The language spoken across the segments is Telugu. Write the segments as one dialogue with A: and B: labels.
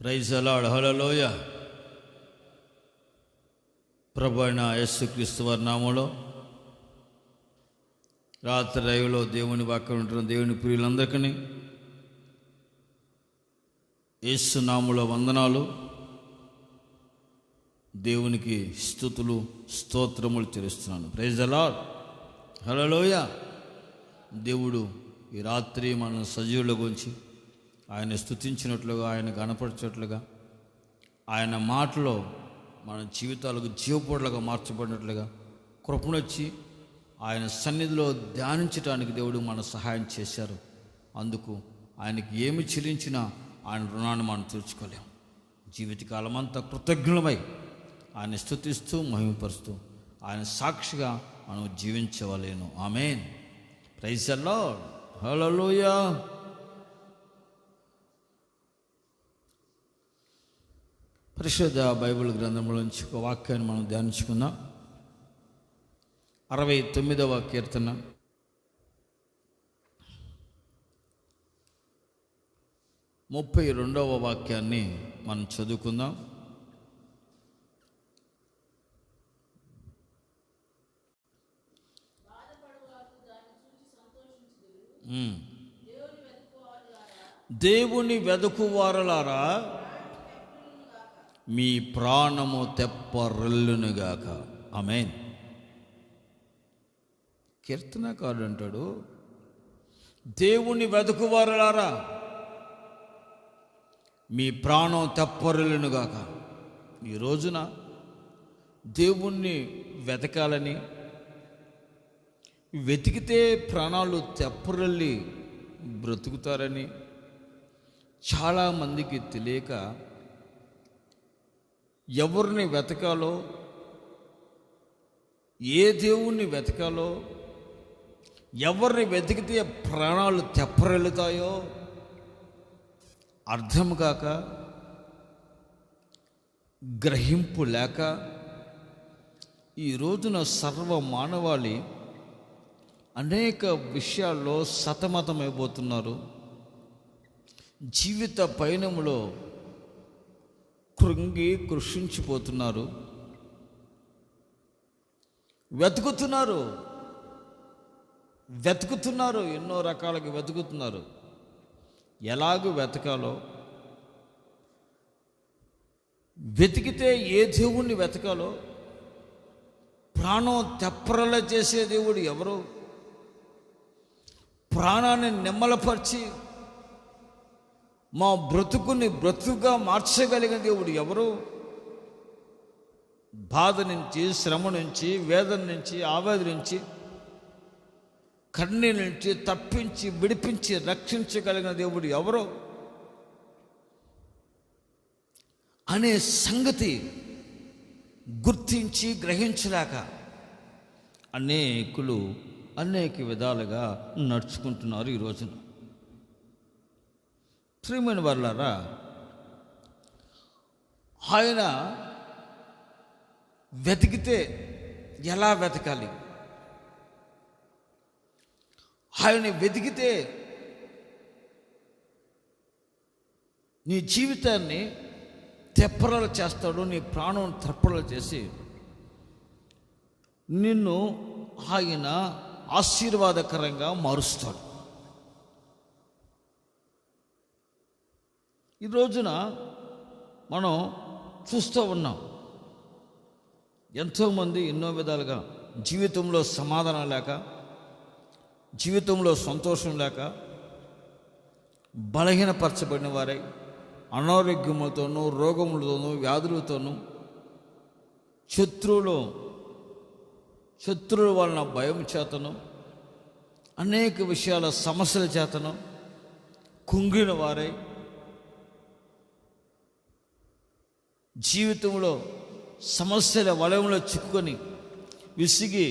A: Praise the lord. హల్లెలూయా. ప్రభు అయిన యేసుక్రీస్తు వారి నామములో రాత్రి రైవులో దేవుని వాక్యం ఉంటున్న దేవుని ప్రియులందరికీ యేసు నామములో వందనాలు, దేవునికి స్తుతులు స్తోత్రములు చెల్లిస్తున్నాను. Praise the lord. హల్లెలూయా. దేవుడు ఈ రాత్రి మన సజీవుల గురించి ఆయన స్తుతించినట్లుగా, ఆయన గణపరిచినట్లుగా, ఆయన మాటలో మన జీవితాలకు జీవపోట్లుగా మార్చబడినట్లుగా కృపణొచ్చి ఆయన సన్నిధిలో ధ్యానించడానికి దేవుడు మన సహాయం చేశారు. అందుకు ఆయనకి ఏమి చెల్లించినా ఆయన రుణాన్ని మనం తీర్చుకోలేం. జీవితకాలం అంతా కృతజ్ఞులమై ఆయన స్తుతిస్తూ మహిమపరుస్తూ ఆయన సాక్షిగా మనం జీవించవలేను. Amen. Praise the lord. Hallelujah. పరిశుద్ధ బైబిల్ గ్రంథంలోంచి ఒక వాక్యాన్ని మనం ధ్యానించుకుందాం. 69వ కీర్తన 32వ వాక్యాన్ని మనం చదువుకుందాం. దేవుని వెదకువారలారా, మీ ప్రాణము తెప్పరిల్లునుగాక. ఆమేన్. కీర్తనకారుడు అంటాడు, దేవుని వెదకువారలారా, మీ ప్రాణం తెప్పరిల్లునుగాక. ఈ రోజున దేవుణ్ణి వెతకాలని, వెతికితే ప్రాణాలు తెప్పరిల్లి బ్రతుకుతారని చాలామందికి తెలియక ఎవరిని వెతకాలో, ఏ దేవుణ్ణి వెతకాలో, ఎవరిని వెతికితే ప్రాణాలు తెప్పరెళ్తాయో అర్థం కాక, గ్రహింపు లేక ఈ రోజున సర్వ మానవాళి అనేక విషయాల్లో సతమతమైపోతున్నారు. జీవిత పయనములో కృంగి కృషించిపోతున్నారు. వెతుకుతున్నారు, ఎన్నో రకాలుగా వెతుకుతున్నారు. ఎలాగూ వెతకాలో, వెతికితే ఏ దేవుణ్ణి వెతకాలో, ప్రాణం తెప్పరల చేసే దేవుడు ఎవరు, ప్రాణాన్ని నిమ్మలపరిచి మా బ్రతుకుని బ్రతుకుగా మార్చగలిగిన దేవుడు ఎవరు, బాధ నుంచి, శ్రమ నుంచి, వేదన నుంచి, ఆవేదన నుంచి, కన్నీళ్ళ నుంచి తప్పించి విడిపించి రక్షించగలిగిన దేవుడు ఎవరు అనే సంగతి గుర్తించి గ్రహించలేక అనేకులు అనేక విధాలుగా నడుచుకుంటున్నారు ఈ రోజున. ప్రియమైన వారలారా, ఆయన వెతికితే ఎలా వెతకాలి, ఆయన వెతికితే నీ జీవితాన్ని తెప్పరలు చేస్తాడు, నీ ప్రాణం తెప్పరలు చేసి నిన్ను ఆయన ఆశీర్వాదకరంగా మారుస్తాడు. ఈ రోజున మనం చూస్తూ ఉన్నాం, ఎంతోమంది ఎన్నో విధాలుగా జీవితంలో సమాధానం లేక, జీవితంలో సంతోషం లేక బలహీనపరచబడిన వారై అనారోగ్యములతోనూ, రోగములతోనూ, వ్యాధులతోనూ, శత్రువుల వలన భయం చేతను, అనేక విషయాల సమస్యల చేతను కుంగిన వారై, జీవితంలో సమస్యల వలయంలో చిక్కుకొని విసిగి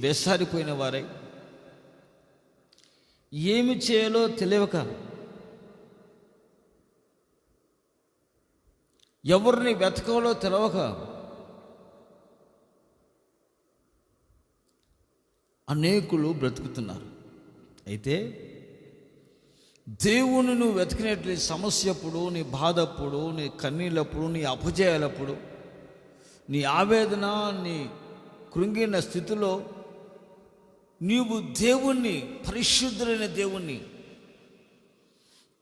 A: వేసారిపోయిన వారై, ఏమి చేయాలో తెలియక, ఎవరిని వెతకాలో తెలియక అనేకులు బ్రతుకుతున్నారు. అయితే దేవుని నువ్వు వెతికినట్లు సమస్య అప్పుడు, నీ బాధప్పుడు, నీ కన్నీళ్ళప్పుడు, నీ అపజయాలప్పుడు, నీ ఆవేదన, నీ కృంగిన స్థితిలో నీవు దేవుణ్ణి, పరిశుద్ధులైన దేవుణ్ణి,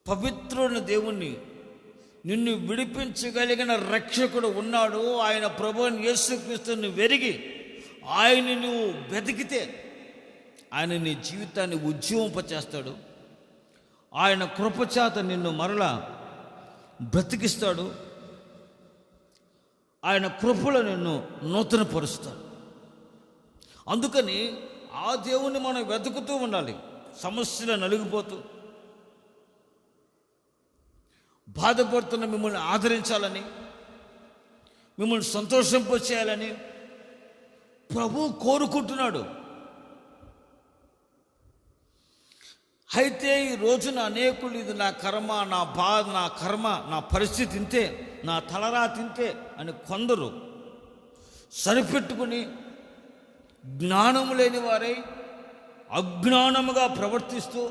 A: పవిత్రుడైన దేవుణ్ణి, నిన్ను విడిపించగలిగిన రక్షకుడు ఉన్నాడు, ఆయన ప్రభువుని యేసుక్రీస్తుని వెరిగి ఆయన్ని నువ్వు వెతికితే ఆయన నీ జీవితాన్ని ఉజ్జీవింపచేస్తాడు. ఆయన కృపచేత నిన్ను మరలా బ్రతికిస్తాడు. ఆయన కృపలో నిన్ను నూతనపరుస్తాడు. అందుకని ఆ దేవుణ్ణి మనం వెతుకుతూ ఉండాలి. సమస్యలు నలిగిపోతూ బాధపడుతున్న మిమ్మల్ని ఆదరించాలని, మిమ్మల్ని సంతోషింపచేయాలని ప్రభువు కోరుకుంటున్నాడు. అయితే ఈ రోజున అనేకులు ఇది నా కర్మ, నా బాధ, నా కర్మ, నా పరిస్థితి ఇంతే, నా తలరా తింతే అని కొందరు సరిపెట్టుకుని జ్ఞానము లేని వారై అజ్ఞానముగా ప్రవర్తిస్తూ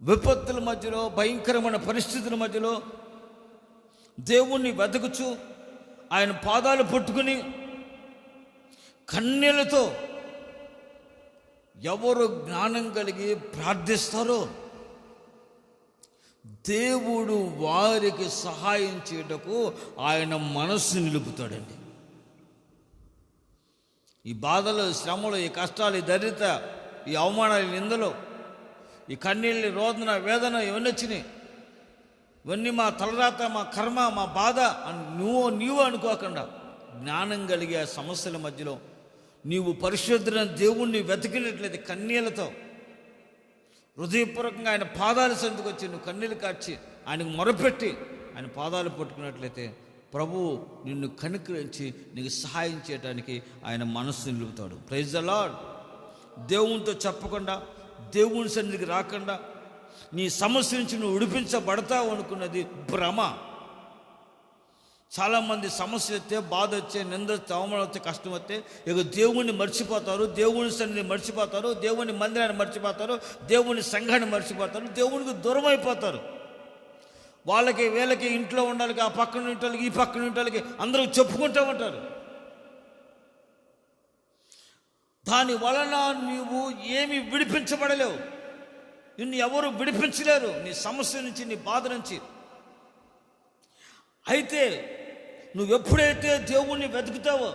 A: విపత్తుల మధ్యలో, భయంకరమైన పరిస్థితుల మధ్యలో దేవుణ్ణి వెతకుచు ఆయన పాదాలు పట్టుకుని కన్నీళ్లతో ఎవరు జ్ఞానం కలిగి ప్రార్థిస్తారో దేవుడు వారికి సహాయం చేయటకు ఆయన మనస్సు నిలుపుతాడండి. ఈ బాధలు, శ్రమలు, ఈ కష్టాలు, ఈ దరిద్రత, ఈ అవమానాలు, నిందలు, ఈ కన్నీళ్ళు, రోదన, వేదన ఇవన్నీ వచ్చినాయి. ఇవన్నీ మా తలరాత, మా కర్మ, మా బాధ అని నీవు అనుకోకుండా జ్ఞానం కలిగే సమస్యల మధ్యలో నీవు పరిశుద్ధులైన దేవుణ్ణి వెతికినట్లయితే కన్నీళ్లతో హృదయపూర్వకంగా ఆయన పాదాల సందుకు వచ్చి నువ్వు కన్నీళ్ళు కార్చి ఆయనకు మొరపెట్టి ఆయన పాదాలు పట్టుకున్నట్లయితే ప్రభువు నిన్ను కనికరించి నీకు సహాయం చేయడానికి ఆయన మనస్సు నిలుపుతాడు. Praise the lord. దేవునితో చెప్పకుండా, దేవుని సన్నిధికి రాకుండా నీ సమస్య నుంచి నువ్వు విడిపించబడతావు అనుకున్నది భ్రమ. చాలామంది సమస్య వస్తే, బాధ వచ్చే, నింద వస్తే, అవమానం వస్తే, కష్టం వస్తే ఇక దేవుణ్ణి మర్చిపోతారు, దేవుని సన్నిధిని మర్చిపోతారు, దేవుని మందిరాన్ని మర్చిపోతారు, దేవుని సంఘాన్ని మర్చిపోతారు, దేవునికి దూరం అయిపోతారు. వాళ్ళకి వీళ్ళకి ఇంట్లో ఉండాలి, ఆ పక్కన ఇంటి, ఈ పక్కన ఇంటి అందరూ చెప్పుకుంటూ ఉంటారు. దాని వలన నీవు ఏమి విడిపించబడలేవు. నిన్ను ఎవరు విడిపించలేరు నీ సమస్య నుంచి, నీ బాధ నుంచి. అయితే నువ్వు ఎప్పుడైతే దేవుణ్ణి వెతుకుతావో,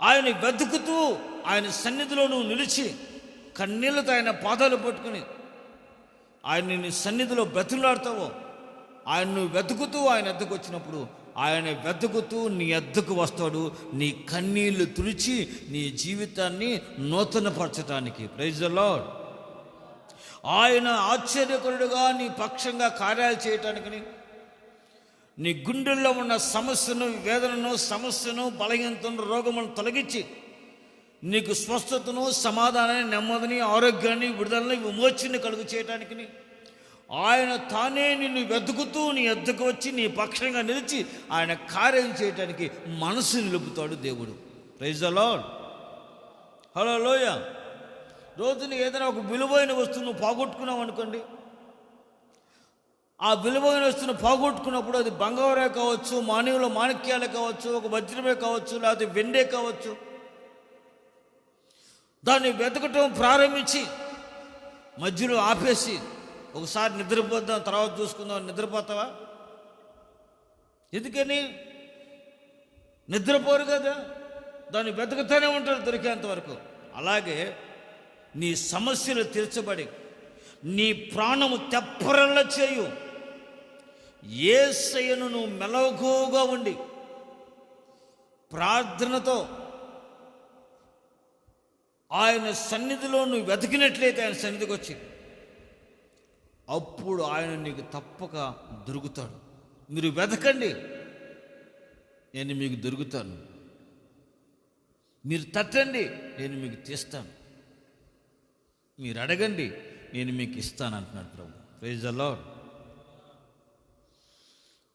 A: ఆయన వెతుకుతూ ఆయన సన్నిధిలో నువ్వు నిలిచి కన్నీళ్ళతో ఆయన పాదాలు పట్టుకుని ఆయన నీ సన్నిధిలో బ్రతిలాడతావో, ఆయన నువ్వు వెతుకుతూ ఆయన ఎద్దకు వచ్చినప్పుడు ఆయన వెతుకుతూ నీ ఎద్దకు వస్తాడు, నీ కన్నీళ్లు తుడిచి నీ జీవితాన్ని నూతనపరచడానికి. Praise the Lord. ఆయన ఆశ్చర్యకరుడుగా నీ పక్షంగా కార్యాలు చేయటానికి, నీ గుండెల్లో ఉన్న సమస్యను, వేదనను, సమస్యను, బలహీనతను, రోగములను తొలగించి నీకు స్వస్థతను, సమాధానాన్ని, నెమ్మదిని, ఆరోగ్యాన్ని, విడుదలని, విమోచనని కలుగు చేయటానికి ఆయన తానే నిన్ను వెతుకుతూ నీ ఎద్దకు వచ్చి నీ పక్షంగా నిలిచి ఆయన కార్యం చేయటానికి మనసు నిలుపుతాడు దేవుడు. Praise the lord. హల్లెలూయా. రోజున ఏదైనా ఒక విలువైన వస్తువును పోగొట్టుకున్నావు అనుకోండి, ఆ విలువైన వస్తువును పోగొట్టుకున్నప్పుడు అది బంగారే కావచ్చు, మానవుల మాణిక్యాలే కావచ్చు, ఒక వజ్రమే కావచ్చు, లేకపోతే వెండే కావచ్చు, దాన్ని వెతకటం ప్రారంభించి మధ్యలో ఆపేసి ఒకసారి నిద్రపోద్దాం, తర్వాత చూసుకుందాం, నిద్రపోతావా? ఎందుకని నిద్రపోరు కదా, దాన్ని వెతుకుతూనే ఉంటారు దొరికేంత వరకు. అలాగే నీ సమస్యలు తీర్చబడి నీ ప్రాణము తెప్పరల్ల చేయు యేసయ్యను నువ్వు మెలకువగా ఉండి ప్రార్థనతో ఆయన సన్నిధిలో నువ్వు వెతికినట్లయితే, ఆయన సన్నిధికి వచ్చి అప్పుడు ఆయన నీకు తప్పక దొరుకుతాడు. మీరు వెతకండి, నేను మీకు దొరుకుతాను. మీరు తట్టండి, నేను మీకు తీస్తాను. మీరు అడగండి, నేను మీకు ఇస్తాను అంటున్నాడు ప్రభు. Praise the lord.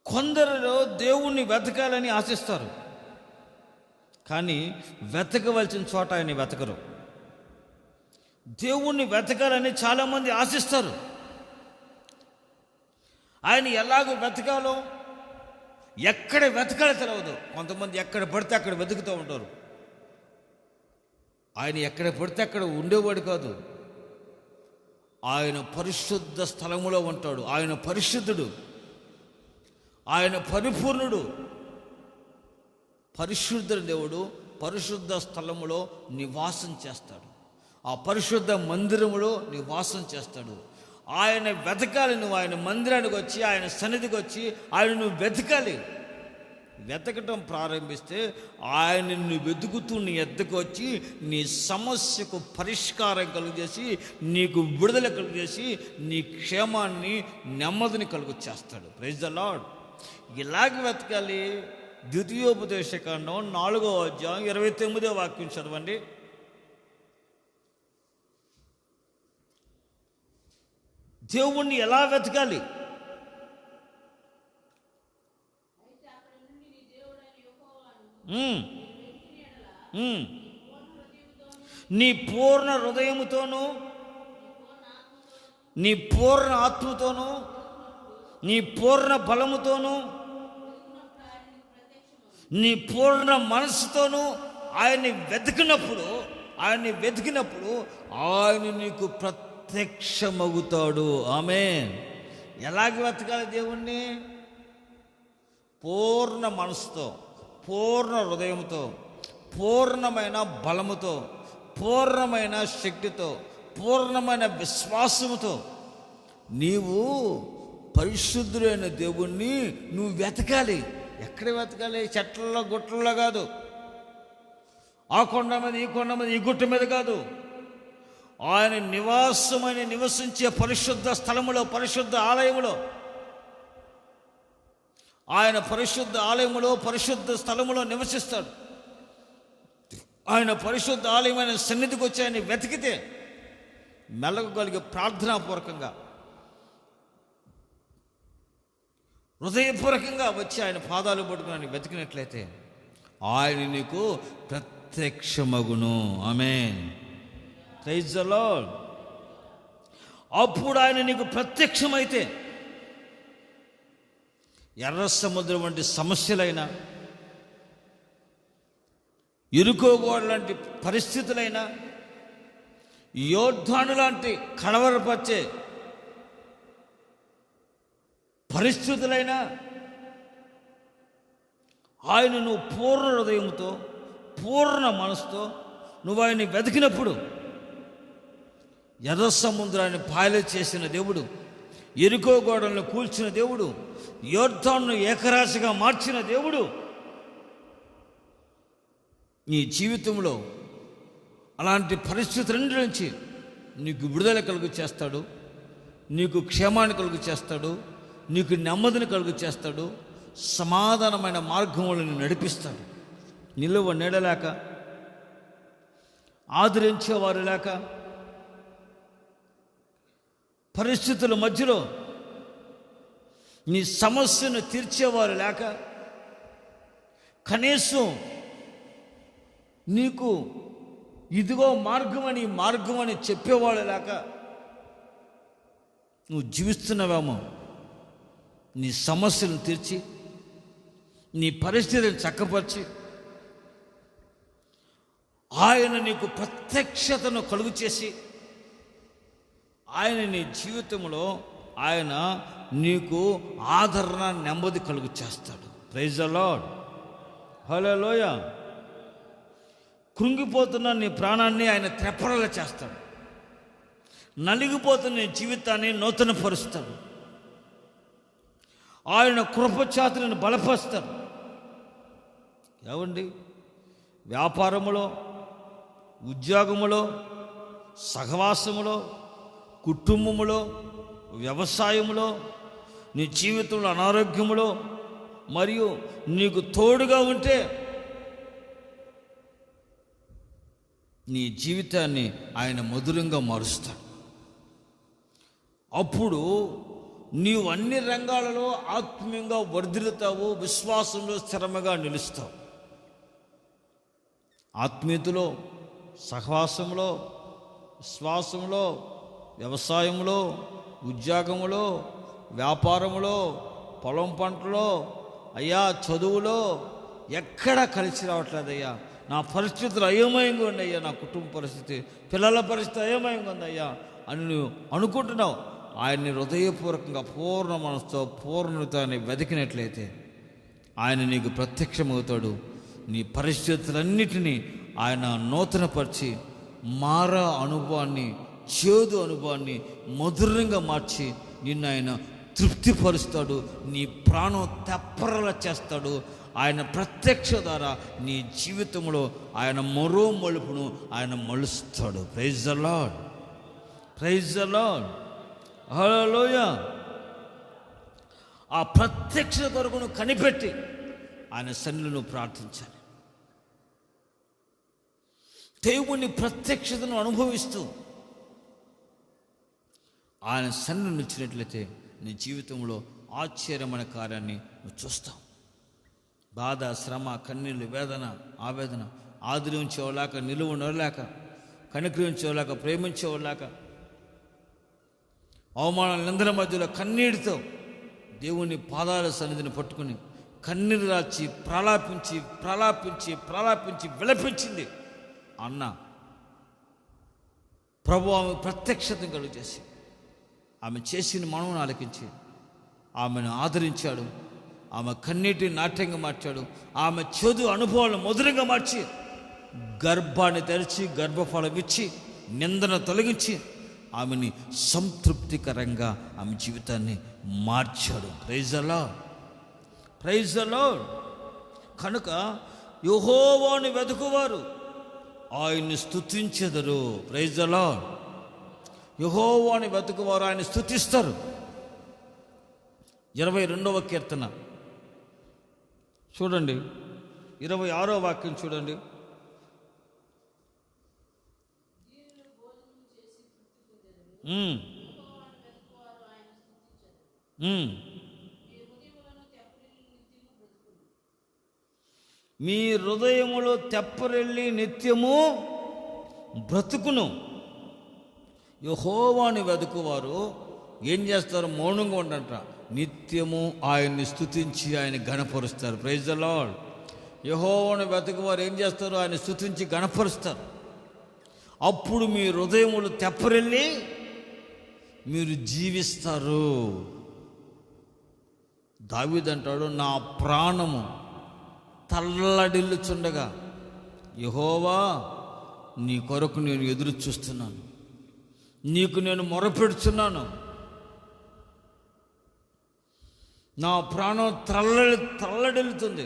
A: కొందరిలో దేవుణ్ణి వెతకాలని ఆశిస్తారు, కానీ వెతకవలసిన చోట ఆయన వెతకరు. దేవుణ్ణి వెతకాలని చాలామంది ఆశిస్తారు. ఆయన ఎలాగో వెతకాలో, ఎక్కడ వెతకాలో తెలియదు. కొంతమంది ఎక్కడ పడితే అక్కడ వెతుకుతూ ఉంటారు. ఆయన ఎక్కడ పడితే అక్కడ ఉండేవాడు కాదు. ఆయన పరిశుద్ధ స్థలములో ఉంటాడు. ఆయన పరిశుద్ధుడు, ఆయన పరిపూర్ణుడు. పరిశుద్ధ దేవుడు పరిశుద్ధ స్థలములో నివాసం చేస్తాడు. ఆ పరిశుద్ధ మందిరములో నివాసం చేస్తాడు. ఆయన వెతకాలి. నువ్వు ఆయన మందిరానికి వచ్చి, ఆయన సన్నిధికి వచ్చి ఆయన నువ్వు వెతకాలి. వెతకటం ప్రారంభిస్తే ఆయన నిన్ను వెతుకుతూ నీ ఎద్దకు వచ్చి నీ సమస్యకు పరిష్కారం కలుగజేసి, నీకు విడుదల కలుగజేసి, నీ క్షేమాన్ని నెమ్మదిని కలుగు చేస్తాడు. Praise the Lord. ఇలాగ వెతకాలి. ద్వితీయోపదేశకాండం 4వ అధ్యాయం 29వ వాక్యం చదవండి. దేవుణ్ణి ఎలా వెతకాలి? నీ పూర్ణ హృదయముతోనూ, నీ పూర్ణ ఆత్మతోనూ, నీ పూర్ణ బలముతోనూ, నీ పూర్ణ మనసుతోనూ ఆయన్ని వెతికినప్పుడు ఆయన నీకు ప్రత్యక్షమవుతాడు. ఆమేన్. ఎలాగ వెతకాలి దేవుణ్ణి? పూర్ణ మనసుతో, పూర్ణ హృదయంతో, పూర్ణమైన బలముతో, పూర్ణమైన శక్తితో, పూర్ణమైన విశ్వాసముతో నీవు పరిశుద్ధులైన దేవుణ్ణి నువ్వు వెతకాలి. ఎక్కడ వెతకాలి? చెట్లలో గుట్టల్లో కాదు, ఆ కొండ మీద, ఈ కొండ మీద, ఈ గుట్ట మీద కాదు. ఆయన నివాసమైన నివసించే పరిశుద్ధ స్థలములో, పరిశుద్ధ ఆలయములో, ఆయన పరిశుద్ధ ఆలయములో, పరిశుద్ధ స్థలములో నివసిస్తాడు. ఆయన పరిశుద్ధ ఆలయమైన సన్నిధికి వచ్చి ఆయన వెతికితే మెలగగలిగే ప్రార్థనాపూర్వకంగా, హృదయపూర్వకంగా వచ్చి ఆయన పాదాలు పట్టుకుని వెతికినట్లయితే ఆయన నీకు ప్రత్యక్షమగును. ఆమేన్. Praise the lord. అప్పుడు ఆయన నీకు ప్రత్యక్షమైతే ఎర్ర సముద్రం వంటి సమస్యలైనా, ఇరుకోగోడ లాంటి పరిస్థితులైనా, యోర్దాను లాంటి కలవరపరిచే పరిస్థితులైనా ఆయన నువ్వు పూర్ణ హృదయంతో, పూర్ణ మనసుతో నువ్వు ఆయన్ని వెతికినప్పుడు, ఎర్ర సముద్రాన్ని పాయలు చేసిన దేవుడు, ఎరుకో గోడలను కూల్చిన దేవుడు, యోర్దానును ఏకరాశిగా మార్చిన దేవుడు నీ జీవితంలో అలాంటి పరిస్థితులన్నిటి నుంచి నీకు విడుదల కలుగు చేస్తాడు, నీకు క్షేమాన్ని కలుగు చేస్తాడు, నీకు నెమ్మదిని కలుగు చేస్తాడు, సమాధానమైన మార్గములను నడిపిస్తాడు. నిలువ నీడలేక, ఆదరించేవారు లేక, పరిస్థితుల మధ్యలో నీ సమస్యను తీర్చేవారు లేక, కనీసం నీకు ఇదిగో మార్గం అని చెప్పేవాళ్ళు లేక నువ్వు జీవిస్తున్నావేమో. నీ సమస్యలను తీర్చి, నీ పరిస్థితిని చక్కపరిచి, ఆయన నీకు ప్రత్యక్షతను కలుగు చేసి, ఆయన నీ జీవితంలో ఆయన నీకు ఆదరణ, నెమ్మది కలుగు చేస్తాడు. Praise the lord. హల్లెలూయా. కృంగిపోతున్న నీ ప్రాణాన్ని ఆయన త్రెప్పరలా చేస్తాడు. నలిగిపోతున్న నీ జీవితాన్ని నూతనపరుస్తాడు. ఆయన కృపచాతులను బలపరుస్తాడు. ఏమండి? వ్యాపారములో, ఉద్యోగములో, సహవాసములో, కుటుంబములో, వ్యవసాయములో, నీ జీవితంలో అనారోగ్యములో మరియు నీకు తోడుగా ఉంటే నీ జీవితాన్ని ఆయన మధురంగా మారుస్తాడు. అప్పుడు నీవు అన్ని రంగాలలో ఆత్మీయంగా వర్ధిల్లుతావు, విశ్వాసంలో స్థిరముగా నిలుస్తావు. ఆత్మీయతలో, సహవాసంలో, శ్వాసంలో, వ్యవసాయంలో, ఉద్యోగంలో, వ్యాపారంలో, పొలం పంటలో, అయ్యా చదువులో ఎక్కడా కలిసి రావట్లేదయ్యా. నా పరిస్థితులు అయోమయంగా ఉన్నాయ్యా, నా కుటుంబ పరిస్థితి, పిల్లల పరిస్థితి అయోమయంగా ఉందయ్యా అని నువ్వు అనుకుంటున్నావు. ఆయన్ని హృదయపూర్వకంగా పూర్ణ మనసుతో పూర్ణతని వెతికినట్లయితే ఆయన నీకు ప్రత్యక్షమవుతాడు. నీ పరిస్థితులన్నిటినీ ఆయన నూతనపరిచి మారా అనుభవాన్ని, చేదు అనుభవాన్ని మధురంగా మార్చి నిన్ను ఆయన తృప్తిపరుస్తాడు. నీ ప్రాణం తెప్పరలా చేస్తాడు. ఆయన ప్రత్యక్ష ద్వారా నీ జీవితంలో ఆయన మరో మలుపును ఆయన మలుస్తాడు. Praise the lord, praise the lord, hallelujah. ఆ ప్రత్యక్ష కొరకును కనిపెట్టి ఆయన సన్నిధిలో ప్రార్థించాలి. దేవుని ప్రత్యక్షతను అనుభవిస్తూ ఆయన సన్నిధిని ఇచ్చినట్లయితే నీ జీవితంలో ఆశ్చర్యమైన కార్యాన్ని నువ్వు చూస్తావు. బాధ, శ్రమ, కన్నీళ్ళు, వేదన, ఆవేదన, ఆదరించేవాళ్ళాక, నిలువ నడలేక, కనికరించేవాళ్ళాక, ప్రేమించేవాళ్ళాక, అవమానాల నిందల మధ్యలో కన్నీటితో దేవుని పాదాల సన్నిధిని పట్టుకుని కన్నీరు రాచి ప్రలాపించి ప్రలాపించి ప్రలాపించి విలపించింది అన్న ప్రభు ఆమె ప్రత్యక్షతను కలుగు చేసి ఆమె చేసిన మనవును ఆలకించి ఆమెను ఆదరించాడు. ఆమె కన్నీటిని నాట్యంగా మార్చాడు. ఆమె చేదు అనుభవాలను మధురంగా మార్చి గర్భాన్ని తెరిచి గర్భఫలం ఇచ్చి నిందన తొలగించి ఆమెని సంతృప్తికరంగా ఆమె జీవితాన్ని మార్చాడు. Praise the lord, praise the Lord. కనుక యెహోవాను వెతుకువారు ఆయన్ని స్తుతించెదరు. Praise the lord. యెహోవాను వెతుకువారు ఆయన స్తుతిస్తారు. 22వ కీర్తన చూడండి, 26వ వాక్యం చూడండి. మీ హృదయములో తెప్పరెళ్ళి నిత్యము బ్రతుకును. యెహోవాను వెతుకువారు ఏం చేస్తారు? మౌనంగా ఉండంట. నిత్యము ఆయన్ని స్తుతించి ఆయన గణపరుస్తారు. Praise the lord. యెహోవాను వెతుకువారు ఏం చేస్తారు? ఆయన స్తుతించి గణపరుస్తారు. అప్పుడు మీ హృదయములు తెప్పరెళ్ళి మీరు జీవిస్తారు. దావీదు అంటాడు, నా ప్రాణము తల్లడిల్లుచుండగా యెహోవా నీ కొరకు నేను ఎదురు చూస్తున్నాను, నీకు నేను మొరపెడుచున్నాను. నా ప్రాణం తల్లడిల్లుతుంది.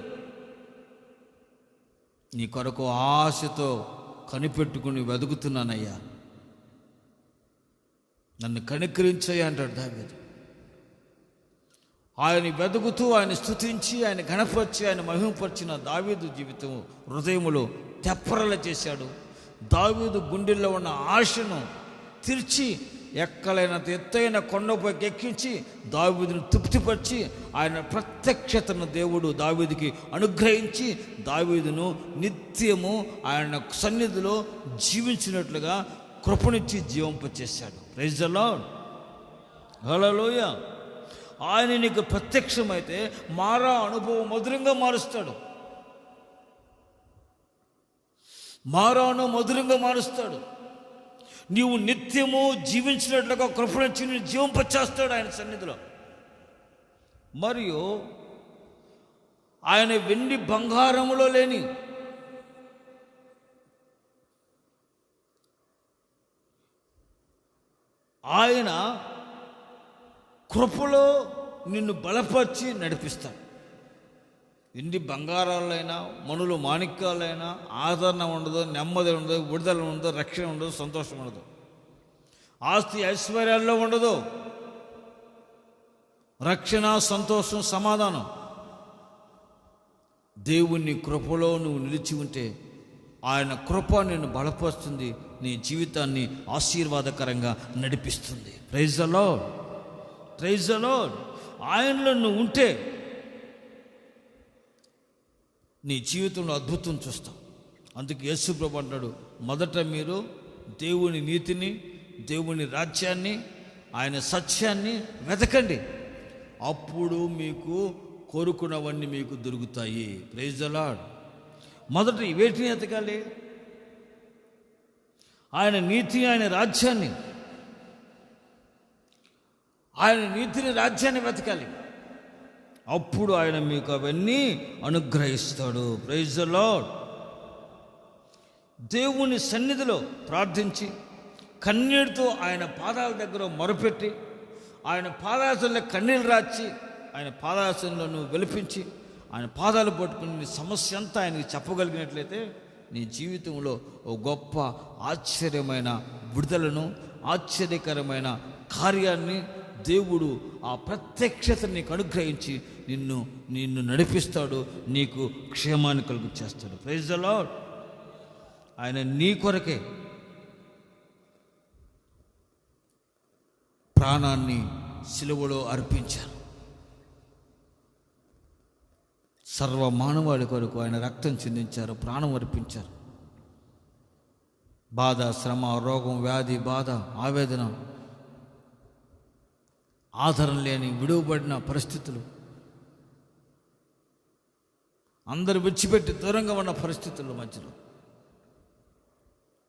A: నీ కొరకు ఆశతో కనిపెట్టుకుని వెతుకుతున్నానయ్యా, నన్ను కనికరించయ్యా అంటాడు దావీదు. ఆయన వెతుకుతూ ఆయన స్తుతించి ఆయన గణపరిచి ఆయన మహిమపరిచిన దావీదు జీవితం హృదయములో తెప్పరల చేశాడు. దావీదు గుండెల్లో ఉన్న ఆశను తీర్చి ఎక్కలైనంత ఎత్తైన కొండపైకి ఎక్కించి దావీదును తృప్తిపరిచి ఆయన ప్రత్యక్షతను దేవుడు దావీదుకి అనుగ్రహించి దావీదును నిత్యము ఆయన సన్నిధిలో జీవించినట్లుగా కృపనిచ్చి జీవింపచేశాడు. Praise the lord, hallelujah. ఆయన నీకు ప్రత్యక్షమైతే మారా అనుభవం మధురంగా మారుస్తాడు. మారాను మధురంగా మారుస్తాడు. నీవు నిత్యము జీవించినట్లుగా కృపణించి నేను జీవింపచేస్తాడు ఆయన సన్నిధిలో. మరియు ఆయన వెండి బంగారములో లేని ఆయన కృపలో నిన్ను బలపరిచి నడిపిస్తాడు. వెండి బంగారాలైనా మనులు మాణిక్యాలైనా ఆదరణ ఉండదు, నెమ్మది ఉండదు, విడుదల ఉండదు, రక్షణ ఉండదు, సంతోషం ఉండదు, ఆస్తి ఐశ్వర్యాల్లో ఉండదు రక్షణ, సంతోషం, సమాధానం. దేవుని కృపలో నువ్వు నిలిచి ఉంటే ఆయన కృప నిన్ను బలపరుస్తుంది, నీ జీవితాన్ని ఆశీర్వాదకరంగా నడిపిస్తుంది. Praise the lord, praise the Lord. ఆయనలో నువ్వు ఉంటే నీ జీవితంలో అద్భుతం చూస్తావు. అందుకే యేసు ప్రభువు అంటాడు, మొదట మీరు దేవుని నీతిని, దేవుని రాజ్యాన్ని, ఆయన సత్యాన్ని వెతకండి. అప్పుడు మీకు కోరుకున్నవన్నీ మీకు దొరుకుతాయి. Praise the Lord. మొదటి వేటిని వెతకాలి? ఆయన నీతి, ఆయన రాజ్యాన్ని, ఆయన నీతిని, రాజ్యాన్ని వెతకాలి. అప్పుడు ఆయన మీకు అవన్నీ అనుగ్రహిస్తాడు. Praise the Lord. దేవుని సన్నిధిలో ప్రార్థించి కన్నీటితో ఆయన పాదాల దగ్గర మొరపెట్టి, ఆయన పాదాసంలో కన్నీళ్ళు రాచి, ఆయన పాదాసంలో నువ్వు వెలిపించి, ఆయన పాదాలు పట్టుకుని నీ సమస్య అంతా ఆయనకి చెప్పగలిగినట్లయితే నీ జీవితంలో ఓ గొప్ప ఆశ్చర్యమైన విడుదలను, ఆశ్చర్యకరమైన కార్యాన్ని దేవుడు ఆ ప్రత్యక్షతను నీకు అనుగ్రహించి నిన్ను నడిపిస్తాడు, నీకు క్షేమాన్ని కలుగు చేస్తాడు. Praise the Lord. ఆయన నీ కొరకే ప్రాణాన్ని సిలువలో అర్పించారు. సర్వ మానవాళి కొరకు ఆయన రక్తం చిందించారు, ప్రాణం అర్పించారు. బాధ, శ్రమ, రోగం, వ్యాధి, బాధ, ఆవేదన, ఆధారం లేని విడువబడిన పరిస్థితులు, అందరు విడిచిపెట్టి దూరంగా ఉన్న పరిస్థితుల మధ్యలో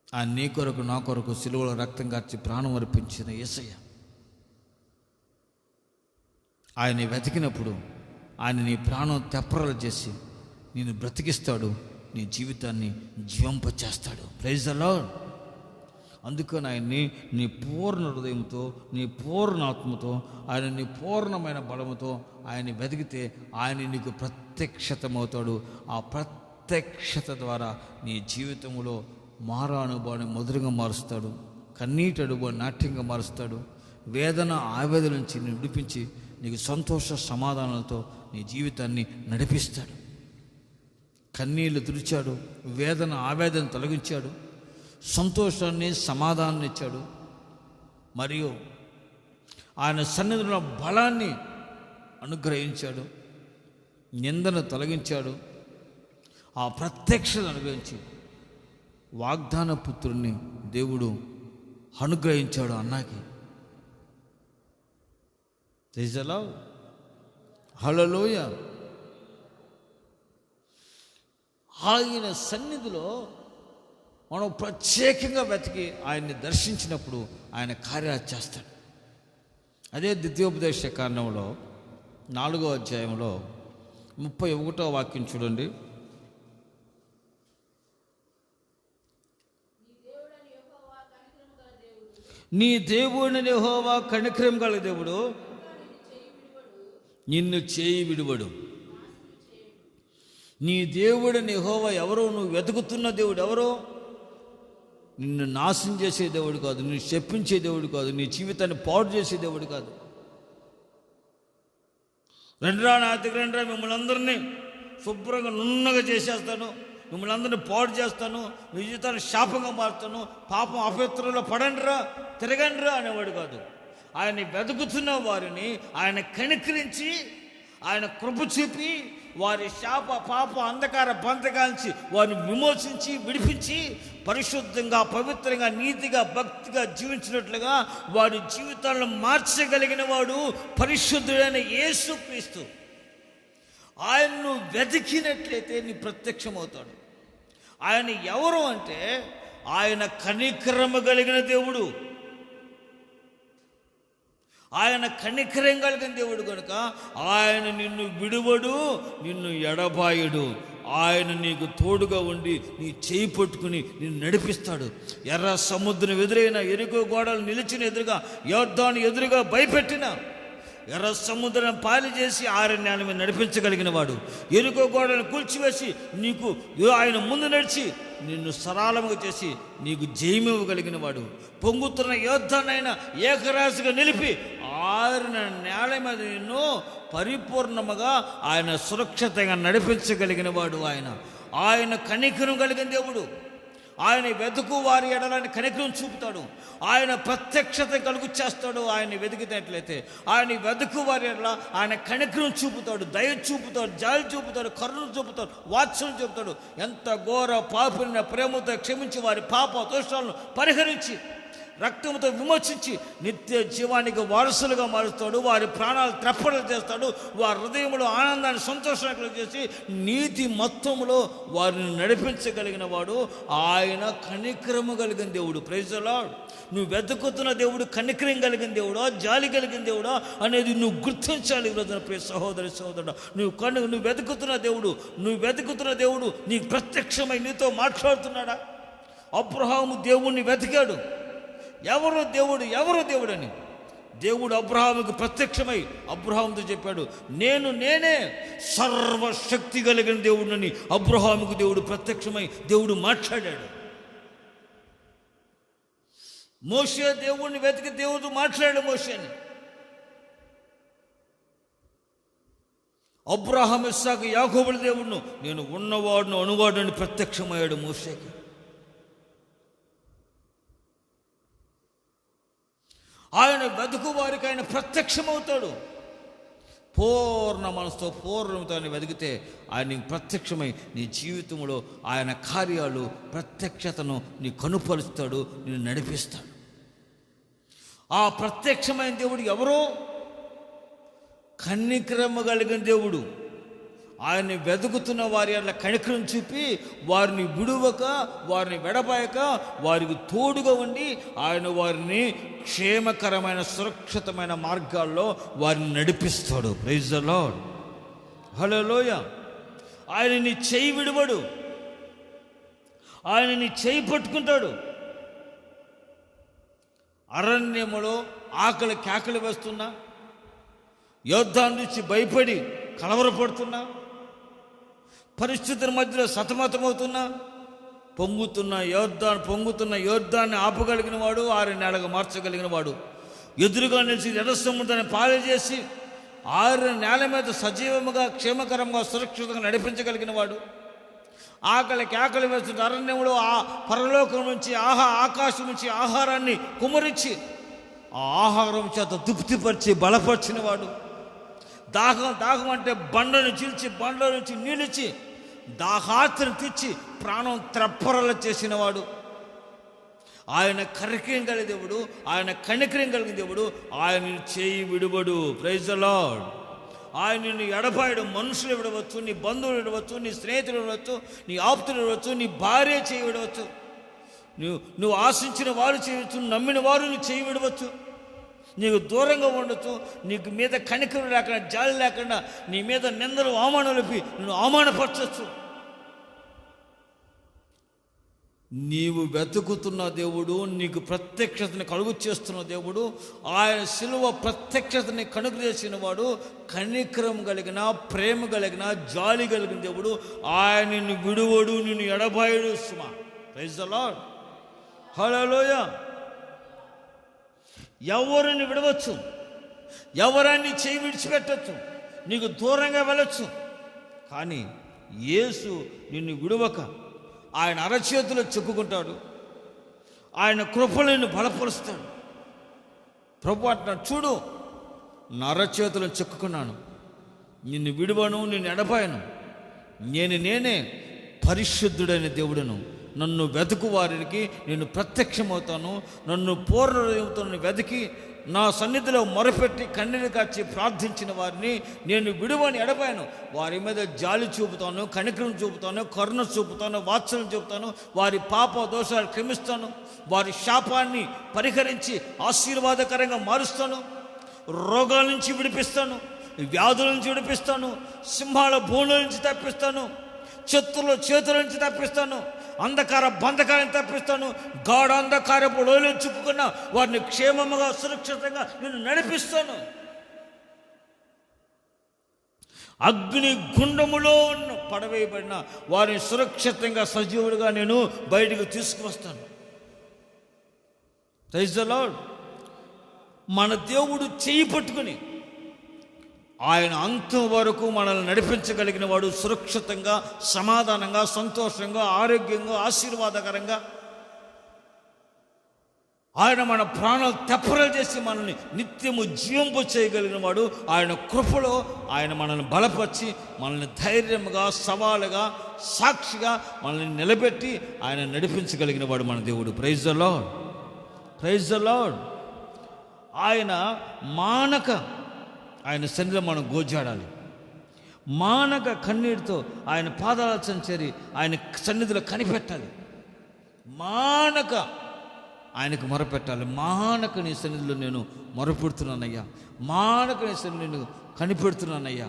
A: ఆయన నీ కొరకు, నా కొరకు సిలువలో రక్తం కార్చి ప్రాణం అర్పించిన యేసయ్య. ఆయన వెతికినప్పుడు ఆయన నీ ప్రాణం తెప్పరలు చేసి నిన్ను బ్రతికిస్తాడు, నీ జీవితాన్ని జీవింపచేస్తాడు. Praise the lord. అందుకని ఆయన్ని నీ పూర్ణ హృదయంతో, నీ పూర్ణ ఆత్మతో, ఆయన నీ పూర్ణమైన బలముతో ఆయన్ని వెతికితే ఆయన నీకు ప్రత్యక్షతమవుతాడు. ఆ ప్రత్యక్షత ద్వారా నీ జీవితంలో మారా అనుభవాన్ని మధురంగా మారుస్తాడు, కన్నీటి అనుభవాన్ని నాట్యంగా మారుస్తాడు. వేదన, ఆవేదన నుంచి నిన్ను విడిపించి నీకు సంతోష సమాధానాలతో నీ జీవితాన్ని నడిపిస్తాడు. కన్నీళ్లు తుడిచాడు, వేదన, ఆవేదన తొలగించాడు, సంతోషాన్ని, సమాధానాన్ని ఇచ్చాడు. మరియు ఆయన సన్నిధిలో బలాన్ని అనుగ్రహించాడు, నిందను తొలగించాడు. ఆ ప్రత్యక్షత అనుగ్రహించి వాగ్దాన పుత్రుణ్ణి దేవుడు అనుగ్రహించాడు అన్నాకి. హల్లెలూయ. ఆయన సన్నిధిలో మనం ప్రత్యేకంగా వెతికి ఆయన్ని దర్శించినప్పుడు ఆయన కార్యాలు చేస్తాడు. అదే ద్వితీయోపదేశ కాండంలో 4వ అధ్యాయంలో 31వ వాక్యం చూడండి. నీ దేవుడిని యెహోవా కనికరం గల దేవుడు, నిన్ను చేయి విడువడు. నీ దేవుడిని యెహోవా ఎవరో, నువ్వు వెతుకుతున్న దేవుడు ఎవరో? నిన్ను నాశనం చేసే దేవుడు కాదు, నిన్ను చెప్పించే దేవుడు కాదు, నీ జీవితాన్ని పాడు చేసే దేవుడు కాదు. రండిరా నా దగ్గర రండిరా, మిమ్మల్ని అందరినీ శుభ్రంగా నున్నగా చేసేస్తాను, మిమ్మల్ని అందరినీ పాడు చేస్తాను, మీ జీవితాన్ని శాపంగా మారుతాను, పాపం అపవిత్రంలో పడండిరా, తిరగండిరా అనేవాడు కాదు. ఆయన వెతుకుతున్న వారిని ఆయన కనికరించి, ఆయన కృప చూపి, వారి శాప, పాప, అంధకార బంధకాల్చి వారిని విమోచించి, విడిపించి, పరిశుద్ధంగా, పవిత్రంగా, నీతిగా, భక్తిగా జీవించినట్లుగా వారి జీవితాలను మార్చగలిగిన వాడు పరిశుద్ధుడైన యేసుక్రీస్తు. ఆయన్ను వెతికినట్లయితే నీ ప్రత్యక్షమవుతాడు. ఆయన ఎవరు అంటే ఆయన కనికరము కలిగిన దేవుడు. ఆయన కనికరం కలిగిన దేవుడు కనుక ఆయన నిన్ను విడువడు, నిన్ను ఎడబాయుడు. ఆయన నీకు తోడుగా ఉండి నీ చేయి పట్టుకుని నిన్ను నడిపిస్తాడు. ఎర్ర సముద్రం ఎదురైన, ఎరుకో గోడలు నిలిచిన ఎదురుగా, యోర్దాను ఎదురుగా భయపెట్టిన, ఎర్ర సముద్రం పాలి చేసి ఆరణ్యాన్ని మీద నడిపించగలిగిన వాడు, ఎరుకో గోడను కూల్చివేసి నీకు ఆయన ముందు నడిచి నిన్ను సరళముగా చేసి నీకు జయమివ్వగలిగిన వాడు, పొంగుతున్న యోద్ధానైనా ఏకరాశిగా నిలిపి ఆరిన నేల మీద నిన్ను పరిపూర్ణముగా ఆయన సురక్షితంగా నడిపించగలిగిన వాడు. ఆయన కనికరం కలిగిన దేవుడు. ఆయన వెతుకు వారి ఎడలని కనికరం చూపుతాడు. ఆయన ప్రత్యక్షత కలుగు చేస్తాడు. ఆయన వెతికినట్లయితే ఆయన వెతుకు వారి ఎడల ఆయన కనికరం చూపుతాడు, దయ చూపుతాడు, జాలి చూపుతాడు, కరుణ చూపుతాడు, వాత్సల్యం చూపుతాడు. ఎంత ఘోర పాపిన ప్రేమతో క్షమించి వారి పాప దోషాలను పరిహరించి రక్తంతో విమోచించి నిత్య జీవానికి వారసులుగా మారుస్తాడు. వారి ప్రాణాలు త్రెప్పలు చేస్తాడు. వారి హృదయంలో ఆనందాన్ని సంతోషాన్ని చేసి నీతి మొత్తంలో వారిని నడిపించగలిగిన వాడు ఆయన. కనికరము కలిగిన దేవుడు. Praise the Lord. నువ్వు వెతుకుతున్న దేవుడు కనికరం కలిగిన దేవుడా, జాలి కలిగిన దేవుడా అనేది నువ్వు గుర్తించాలి. ప్రియ సహోదరి సహోదరుడు, నువ్వు వెతుకుతున్న దేవుడు నీకు ప్రత్యక్షమై నీతో మాట్లాడుతున్నాడా? అబ్రహాము దేవుణ్ణి వెతికాడు. ఎవరు దేవుడు అని. దేవుడు అబ్రహాముకు ప్రత్యక్షమై అబ్రహాముతో చెప్పాడు, నేనే సర్వశక్తి కలిగిన దేవుడిని. అబ్రహాముకు దేవుడు ప్రత్యక్షమై దేవుడు మాట్లాడాడు. మోషే దేవుడిని వెతికి దేవుడు మాట్లాడాడు మోషేని. అబ్రహాము, ఇస్సాకు, యాకోబుల దేవుడును నేను ఉన్నవాడును అనువాడుని ప్రత్యక్షమయ్యాడు మోషేకి. ఆయన వెతుకు వారికి ఆయన ప్రత్యక్షమవుతాడు. పూర్ణ మనసుతో పూర్ణంతో ఆయన వెతికితే ఆయన ప్రత్యక్షమై నీ జీవితంలో ఆయన కార్యాలు ప్రత్యక్షతను నీ కనుపరుస్తాడు, నేను నడిపిస్తాడు. ఆ ప్రత్యక్షమైన దేవుడు ఎవరో? కనికరము కలిగిన దేవుడు. ఆయన్ని వెతుకుతున్న వారి అట్లా కనికరం చూపి వారిని విడువక, వారిని వెడబాయక, వారికి తోడుగా ఉండి ఆయన వారిని క్షేమకరమైన సురక్షితమైన మార్గాల్లో వారిని నడిపిస్తాడు. Praise the lord. హల్లెలూయా. ఆయన నీ చేయి విడువడు, ఆయన నీ చేయి పట్టుకుంటాడు. అరణ్యములో ఆకలి కేకలు వేస్తున్నా, యోర్దాను నుంచి భయపడి కలవరపడుతున్నా, పరిస్థితుల మధ్యలో సతమతమవుతున్నా, పొంగుతున్న యోర్దాన్ని ఆపగలిగిన వాడు, 6 నెలలుగా మార్చగలిగిన వాడు, ఎదురుగా నిలిచి ఎర్ర సముద్రాన్ని పాలచేసి 6 నెలల మీద సజీవముగా క్షేమకరంగా సురక్షితంగా నడిపించగలిగిన వాడు, ఆకలి కేకలు వేస్తున్న అరణ్యంలో పరలోకం నుంచి ఆకాశం నుంచి ఆహారాన్ని కుమరించి ఆ ఆహారం చేత తృప్తిపరిచి బలపరిచిన వాడు, దాహం అంటే బండను చీల్చి బండలో నుంచి నీళ్ళిచ్చి దాహార్తిని తెచ్చి ప్రాణం త్రప్పరల చేసినవాడు. ఆయన కనికరం కలిగిన దేవుడు, ఆయన కనికరం కలిగిన దేవుడు. ఆయన చేయి విడువడు. Praise the Lord. ఆయన నిన్ను ఎడబాయడు. మనుషులు విడవచ్చు, నీ బంధువులు విడవచ్చు, నీ స్నేహితులు విడవచ్చు, నీ ఆప్తులు విడవచ్చు, నీ భార్య చేయి విడవచ్చు, నువ్వు ఆశించిన వారు చేయవచ్చు, నమ్మిన వారు నీ చేయి విడవచ్చు, నీకు దూరంగా ఉండొచ్చు, నీకు మీద కనికరం లేకుండా, జాలి లేకుండా నీ మీద నిందలు అవమానాలు నువ్వు అవమానపరచచ్చు. నీవు వెతుకుతున్న దేవుడు, నీకు ప్రత్యక్షతని కలుగు చేస్తున్న దేవుడు, ఆయన శిలువ ప్రత్యక్షతని కనుగ చేసిన వాడు, కనికరం కలిగిన, ప్రేమ కలిగిన, జాలి కలిగిన దేవుడు. ఆయన నిన్ను విడువడు, నిన్ను ఎడబాయడు. సుమా. Praise the lord. హల్లెలూయా. ఎవరిని విడవచ్చు, ఎవరాన్ని చేయి విడిచిపెట్టచ్చు, నీకు దూరంగా వెళ్ళచ్చు. కానీ యేసు నిన్ను విడవక ఆయన అరచేతిలో చెక్కుకుంటాడు. ఆయన కృపలను బలపరుస్తాడు. ప్రభు అంటున్నాడు, చూడు నా అరచేతిలో చెక్కుకున్నాను, నిన్ను విడువను, నిన్ను ఎడబాయను. నేనే పరిశుద్ధుడైన దేవుడును. నన్ను వెతుకు వారికి నేను ప్రత్యక్షమవుతాను. నన్ను పూర్ణతో వెతికి నా సన్నిధిలో మొరపెట్టి కన్నీరు కాచి ప్రార్థించిన వారిని నేను విడువని ఎడబాయను. వారి మీద జాలి చూపుతాను, కనికరం చూపుతాను, కరుణ చూపుతాను, వాత్సల్యం చూపుతాను. వారి పాప దోషాలు క్షమిస్తాను. వారి శాపాన్ని పరిహరించి ఆశీర్వాదకరంగా మారుస్తాను. రోగాల నుంచి విడిపిస్తాను, వ్యాధుల నుంచి విడిపిస్తాను, సింహాల భూముల నుంచి తప్పిస్తాను, శత్రుల చేతుల నుంచి తప్పిస్తాను, అంధకార బంధకాలను తప్పిస్తాను. గాఢ అంధకారపు లోయలో చిక్కుకున్న వారిని క్షేమముగా సురక్షితంగా నేను నడిపిస్తాను. అగ్ని గుండములో పడవేయబడిన వారిని సురక్షితంగా సజీవుడిగా నేను బయటకు తీసుకువస్తాను. Praise the Lord. మన దేవుడు చేయి పట్టుకుని ఆయన అంతం వరకు మనల్ని నడిపించగలిగిన వాడు, సురక్షితంగా, సమాధానంగా, సంతోషంగా, ఆరోగ్యంగా, ఆశీర్వాదకరంగా. ఆయన మన ప్రాణాలు తెప్పరలు చేసి మనల్ని నిత్యము జీవింపు చేయగలిగిన వాడు. ఆయన కృపలో ఆయన మనల్ని బలపరిచి, మనల్ని ధైర్యంగా, సవాలుగా, సాక్షిగా మనల్ని నిలబెట్టి ఆయన నడిపించగలిగిన వాడు మన దేవుడు. Praise the lord, praise the Lord. ఆయన మానక ఆయన సన్నిధిలో మనం గోజాడాలి. మానక కన్నీటితో ఆయన పాదాల సంచేరి ఆయన సన్నిధిలో కనిపెట్టాలి. మానక ఆయనకు మొరపెట్టాలి. మానక నీ సన్నిధిలో నేను మొరపెడుతున్నానయ్యా, మానక నీ సన్నిధిలో నేను కనిపెడుతున్నానయ్యా.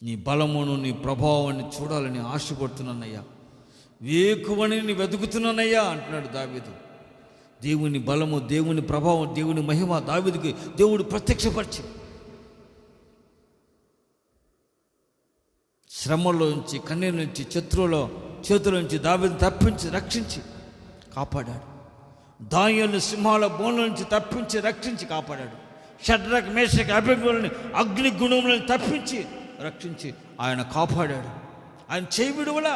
A: నీ బలమును, నీ ప్రభావాన్ని చూడాలని ఆశపడుతున్నానయ్యా, వేకువని నీ వెతుకుతున్నానయ్యా అంటున్నాడు దావీదు. దేవుని బలము, దేవుని ప్రభావం, దేవుని మహిమ దావీదుకి దేవుడు ప్రత్యక్షపరిచి శ్రమలోంచి, కన్నీళ్ళ నుంచి, శత్రువుల చేతుల నుంచి దావీదుని తప్పించి రక్షించి కాపాడాడు. దానియేలుని సింహాల బోన్ల నుంచి తప్పించి రక్షించి కాపాడాడు. షడ్రక్, మేషక్, అబేద్నెగోలను అగ్ని గుణములను తప్పించి రక్షించి ఆయన కాపాడాడు. ఆయన చేయి విడువలా.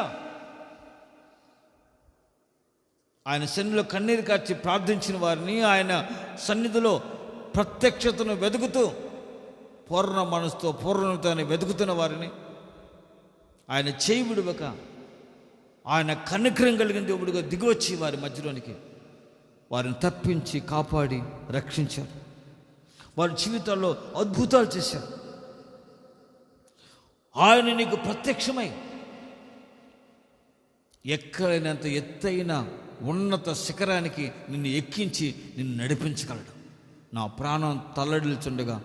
A: ఆయన సన్నిధిలో కన్నీరు కార్చి ప్రార్థించిన వారిని, ఆయన సన్నిధిలో ప్రత్యక్షతను వెతుకుతూ పూర్ణ మనసుతో, పూర్ణతని వెతుకుతున్న వారిని ఆయన చేయి విడువక ఆయన కనికరం కలిగిన దేవుడిగా దిగివచ్చి వారి మధ్యలోనికి వారిని తప్పించి కాపాడి రక్షించారు. వారి జీవితాల్లో అద్భుతాలు చేశారు. ఆయన నీకు ప్రత్యక్షమై ఎక్కడైనంత ఎత్తైన ఉన్నత శిఖరానికి నిన్ను ఎక్కించి నిన్ను నడిపించగలడు. నా ప్రాణం తల్లడిల్చుండగా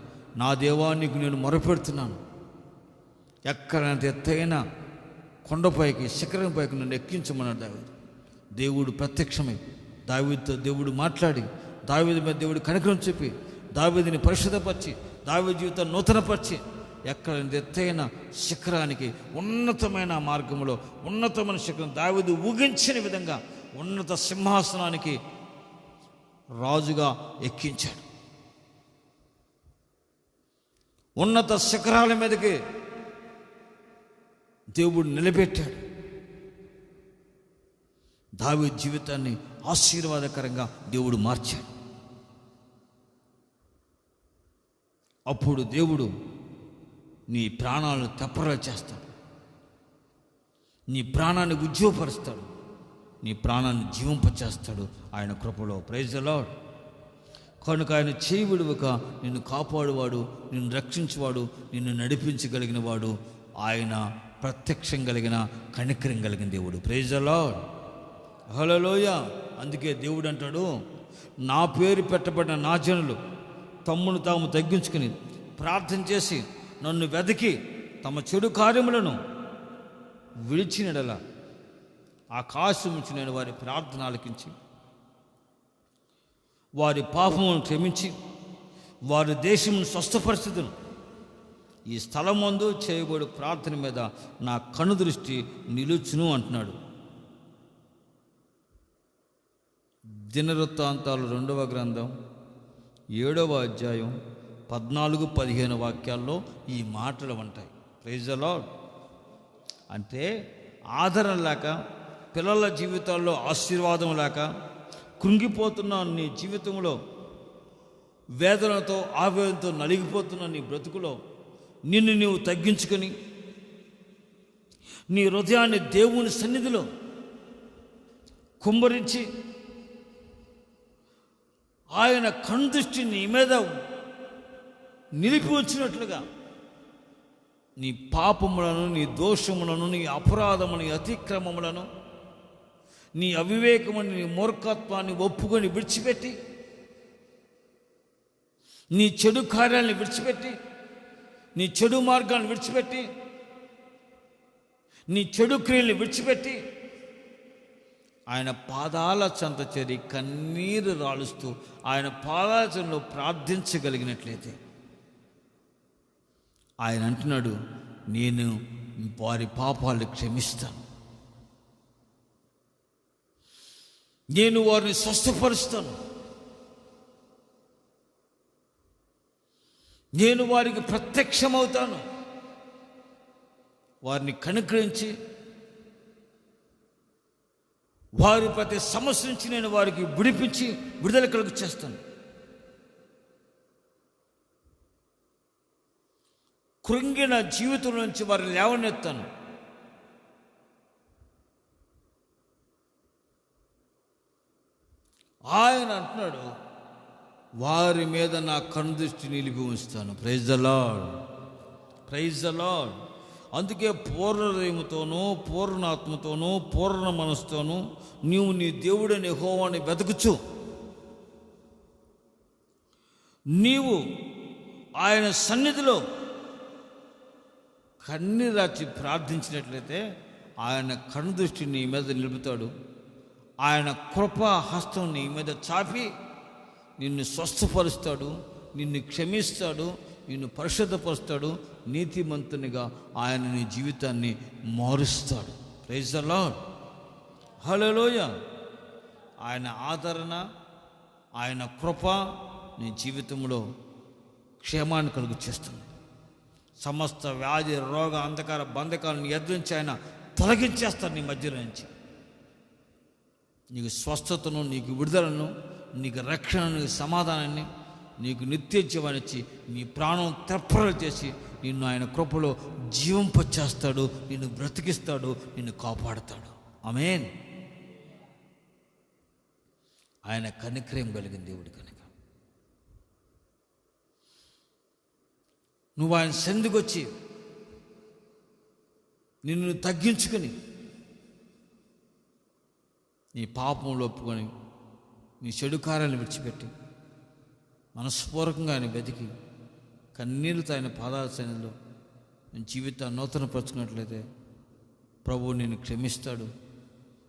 A: నా దేవానికి నేను మొరపెడుతున్నాను. ఎక్కడైనంత ఎత్తైన కొండపైకి, శిఖరం పైకి నన్ను ఎక్కించమన్నాడు దావీదు. దేవుడు ప్రత్యక్షమై దావీదుతో దేవుడు మాట్లాడి, దావీదు మీద దేవుడు కనికరం చెప్పి, దావీదుని పరిశుద్ధపరిచి, దావీదు జీవితాన్ని నూతనపరిచి, ఎక్కడ ఎత్తైన శిఖరానికి, ఉన్నతమైన మార్గంలో, ఉన్నతమైన శిఖరం దావీదు ఊగించిన విధంగా ఉన్నత సింహాసనానికి రాజుగా ఎక్కించాడు. ఉన్నత శిఖరాల మీదకి దేవుడు నిలబెట్టాడు. దావీదు జీవితాన్ని ఆశీర్వాదకరంగా దేవుడు మార్చాడు. అప్పుడు దేవుడు నీ ప్రాణాలను తెప్పరా చేస్తాడు, నీ ప్రాణాన్ని ఉజ్జీవపరుస్తాడు, నీ ప్రాణాన్ని జీవింపచేస్తాడు ఆయన కృపలో. Praise the Lord. కనుక ఆయన చేయి విడువక నిన్ను కాపాడువాడు, నిన్ను రక్షించువాడు, నిన్ను నడిపించగలిగిన వాడు, ఆయన ప్రత్యక్షం కలిగిన, కనికరం కలిగిన దేవుడు. Praise the lord. హల్లెలూయా. అందుకే దేవుడు అంటాడు, నా పేరు పెట్టబడిన నా జనులు తమ్మును తాము తగ్గించుకుని ప్రార్థన చేసి నన్ను వెతికి తమ చెడు కార్యములను విడిచినడలా ఆకాశం నుంచి నేను వారి ప్రార్థన ఆలకించి వారి పాపమును క్షమించి వారి దేశమును స్వస్థపరిస్థితును ఈ స్థలం ముందు చేయబడు ప్రార్థన మీద నా కనుదృష్టి నిలుచును అంటున్నాడు. దినవృత్తాంతాలు 2వ గ్రంథం 7వ అధ్యాయం 14-15 వాక్యాల్లో ఈ మాటలు ఉంటాయి. Praise the Lord. అంటే ఆదరణ లేక, పిల్లల జీవితాల్లో ఆశీర్వాదం లేక, కృంగిపోతున్న నీ జీవితంలో వేదనతో, ఆవేదనతో నలిగిపోతున్న నీ బ్రతుకులో నిన్ను నీవు తగ్గించుకొని నీ హృదయాన్ని దేవుని సన్నిధిలో కుమ్మరించి ఆయన కనుదృష్టి నీ మీద నిలిపి వచ్చినట్లుగా నీ పాపములను, నీ దోషములను, నీ అపరాధమును, నీ అతిక్రమములను, నీ అవివేకముని, నీ మూర్ఖత్వాన్ని ఒప్పుకొని విడిచిపెట్టి, నీ చెడు కార్యాలను విడిచిపెట్టి, నీ చెడు మార్గాన్ని విడిచిపెట్టి, నీ చెడు క్రియల్ని విడిచిపెట్టి ఆయన పాదాల చెంత చేరి కన్నీరు రాలుస్తూ ఆయన పాదాల చెంతలో ప్రార్థించగలిగినట్లయితే ఆయన అంటున్నాడు, నేను వారి పాపాలు క్షమిస్తాను, నేను వారిని స్వస్థపరుస్తాను, నేను వారికి ప్రత్యక్షమవుతాను. వారిని కనుకరించి వారి ప్రతి సమస్య నుంచి నేను వారికి విడిపించి విడుదల కలుగు చేస్తాను. కృంగిన జీవితం నుంచి వారిని లేవనెత్తాను. ఆయన అంటున్నాడు, వారి మీద నా కనుదృష్టి నిలిపి ఉంచుతాను. Praise the lord, praise the Lord. అందుకే పూర్ణ హృదయముతోనూ పూర్ణ ఆత్మతోనూ పూర్ణ మనసుతోనూ నీవు నీ దేవుడైన యెహోవాని వెతకుచు నీవు ఆయన సన్నిధిలో కన్నీరాచి ప్రార్థించినట్లయితే ఆయన కనుదృష్టి నీ మీద నిలుపుతాడు. ఆయన కృపా హస్తం నీ మీద చాపి నిన్ను స్వస్థపరుస్తాడు, నిన్ను క్షమిస్తాడు, నిన్ను పరిశుద్ధపరుస్తాడు. నీతిమంతునిగా ఆయన నీ జీవితాన్ని మారుస్తాడు. Praise the lord, hallelujah. ఆయన ఆదరణ, ఆయన కృప నీ జీవితంలో క్షేమాన్ని కలుగు చేస్తుంది. సమస్త వ్యాధి రోగ అంధకార బంధకాలను ఎదురించి ఆయన తొలగించేస్తాడు నీ మధ్య నుంచి. నీకు స్వస్థతను, నీకు విడుదలను, నీకు రక్షణను, నీకు సమాధానాన్ని, నీకు నిత్యజీవాన్నిచ్చి నీ ప్రాణం తెప్పలు చేసి నిన్ను ఆయన కృపలో జీవింపచేస్తాడు, నిన్ను బ్రతికిస్తాడు, నిన్ను కాపాడుతాడు. ఆమేన్. ఆయన కనికరం కలిగిన దేవుడు కనుక నువ్వు ఆయన సంధికొచ్చి నిన్ను తగ్గించుకొని నీ పాపంలో ఒప్పుకొని నీ చెడు కార్యాలను విడిచిపెట్టి మనస్పూర్వకంగా ఆయన వెతికి కన్నీళ్ళతో ఆయన పాదాల సన్నిధిలో నీ జీవితాన్ని నూతనపరుచుకున్నట్లయితే ప్రభువు నిన్ను క్షమిస్తాడు,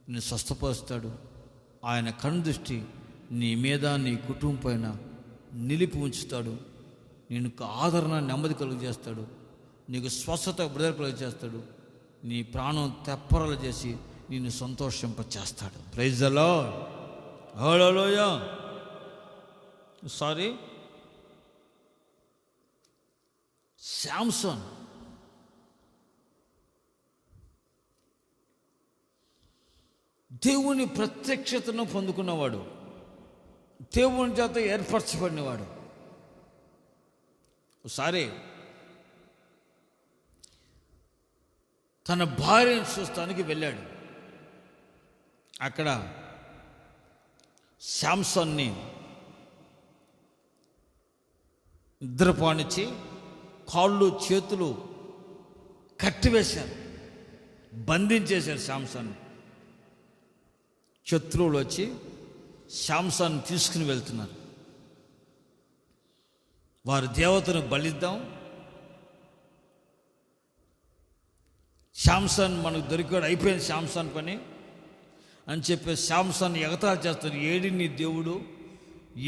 A: నిన్ను స్వస్థపరుస్తాడు. ఆయన కనుదృష్టి నీ మీద, నీ కుటుంబం పైన నిలిపి ఉంచుతాడు. నీకు ఆదరణ, నెమ్మది కలుగు చేస్తాడు. నీకు స్వస్థత, విడుదల కలుగు చేస్తాడు. నీ ప్రాణం తెప్పరలు చేసి నిన్ను సంతోషింపచేస్తాడు. Praise the lord, hallelujah. Samson దేవుని ప్రత్యక్షతను పొందుకున్నవాడు, దేవుని చేత ఏర్పరచబడినవాడు. ఒకసారి తన భార్యను చూస్తానికి వెళ్ళాడు. అక్కడ శాంసన్ని నిద్రపోనిచ్చి కాళ్ళు చేతులు కట్టివేశారు, బంధించేశారు శాంసన్. శత్రువులు వచ్చి శాంసన్ తీసుకుని వెళ్తున్నారు. వారి దేవతను బలిద్దాం, శాంసన్ మనకు దొరికాడు, అయిపోయింది శాంసన్ పని అని చెప్పి శాంసన్ ఎగతాళి చేస్తారు. ఏడి నీ దేవుడు,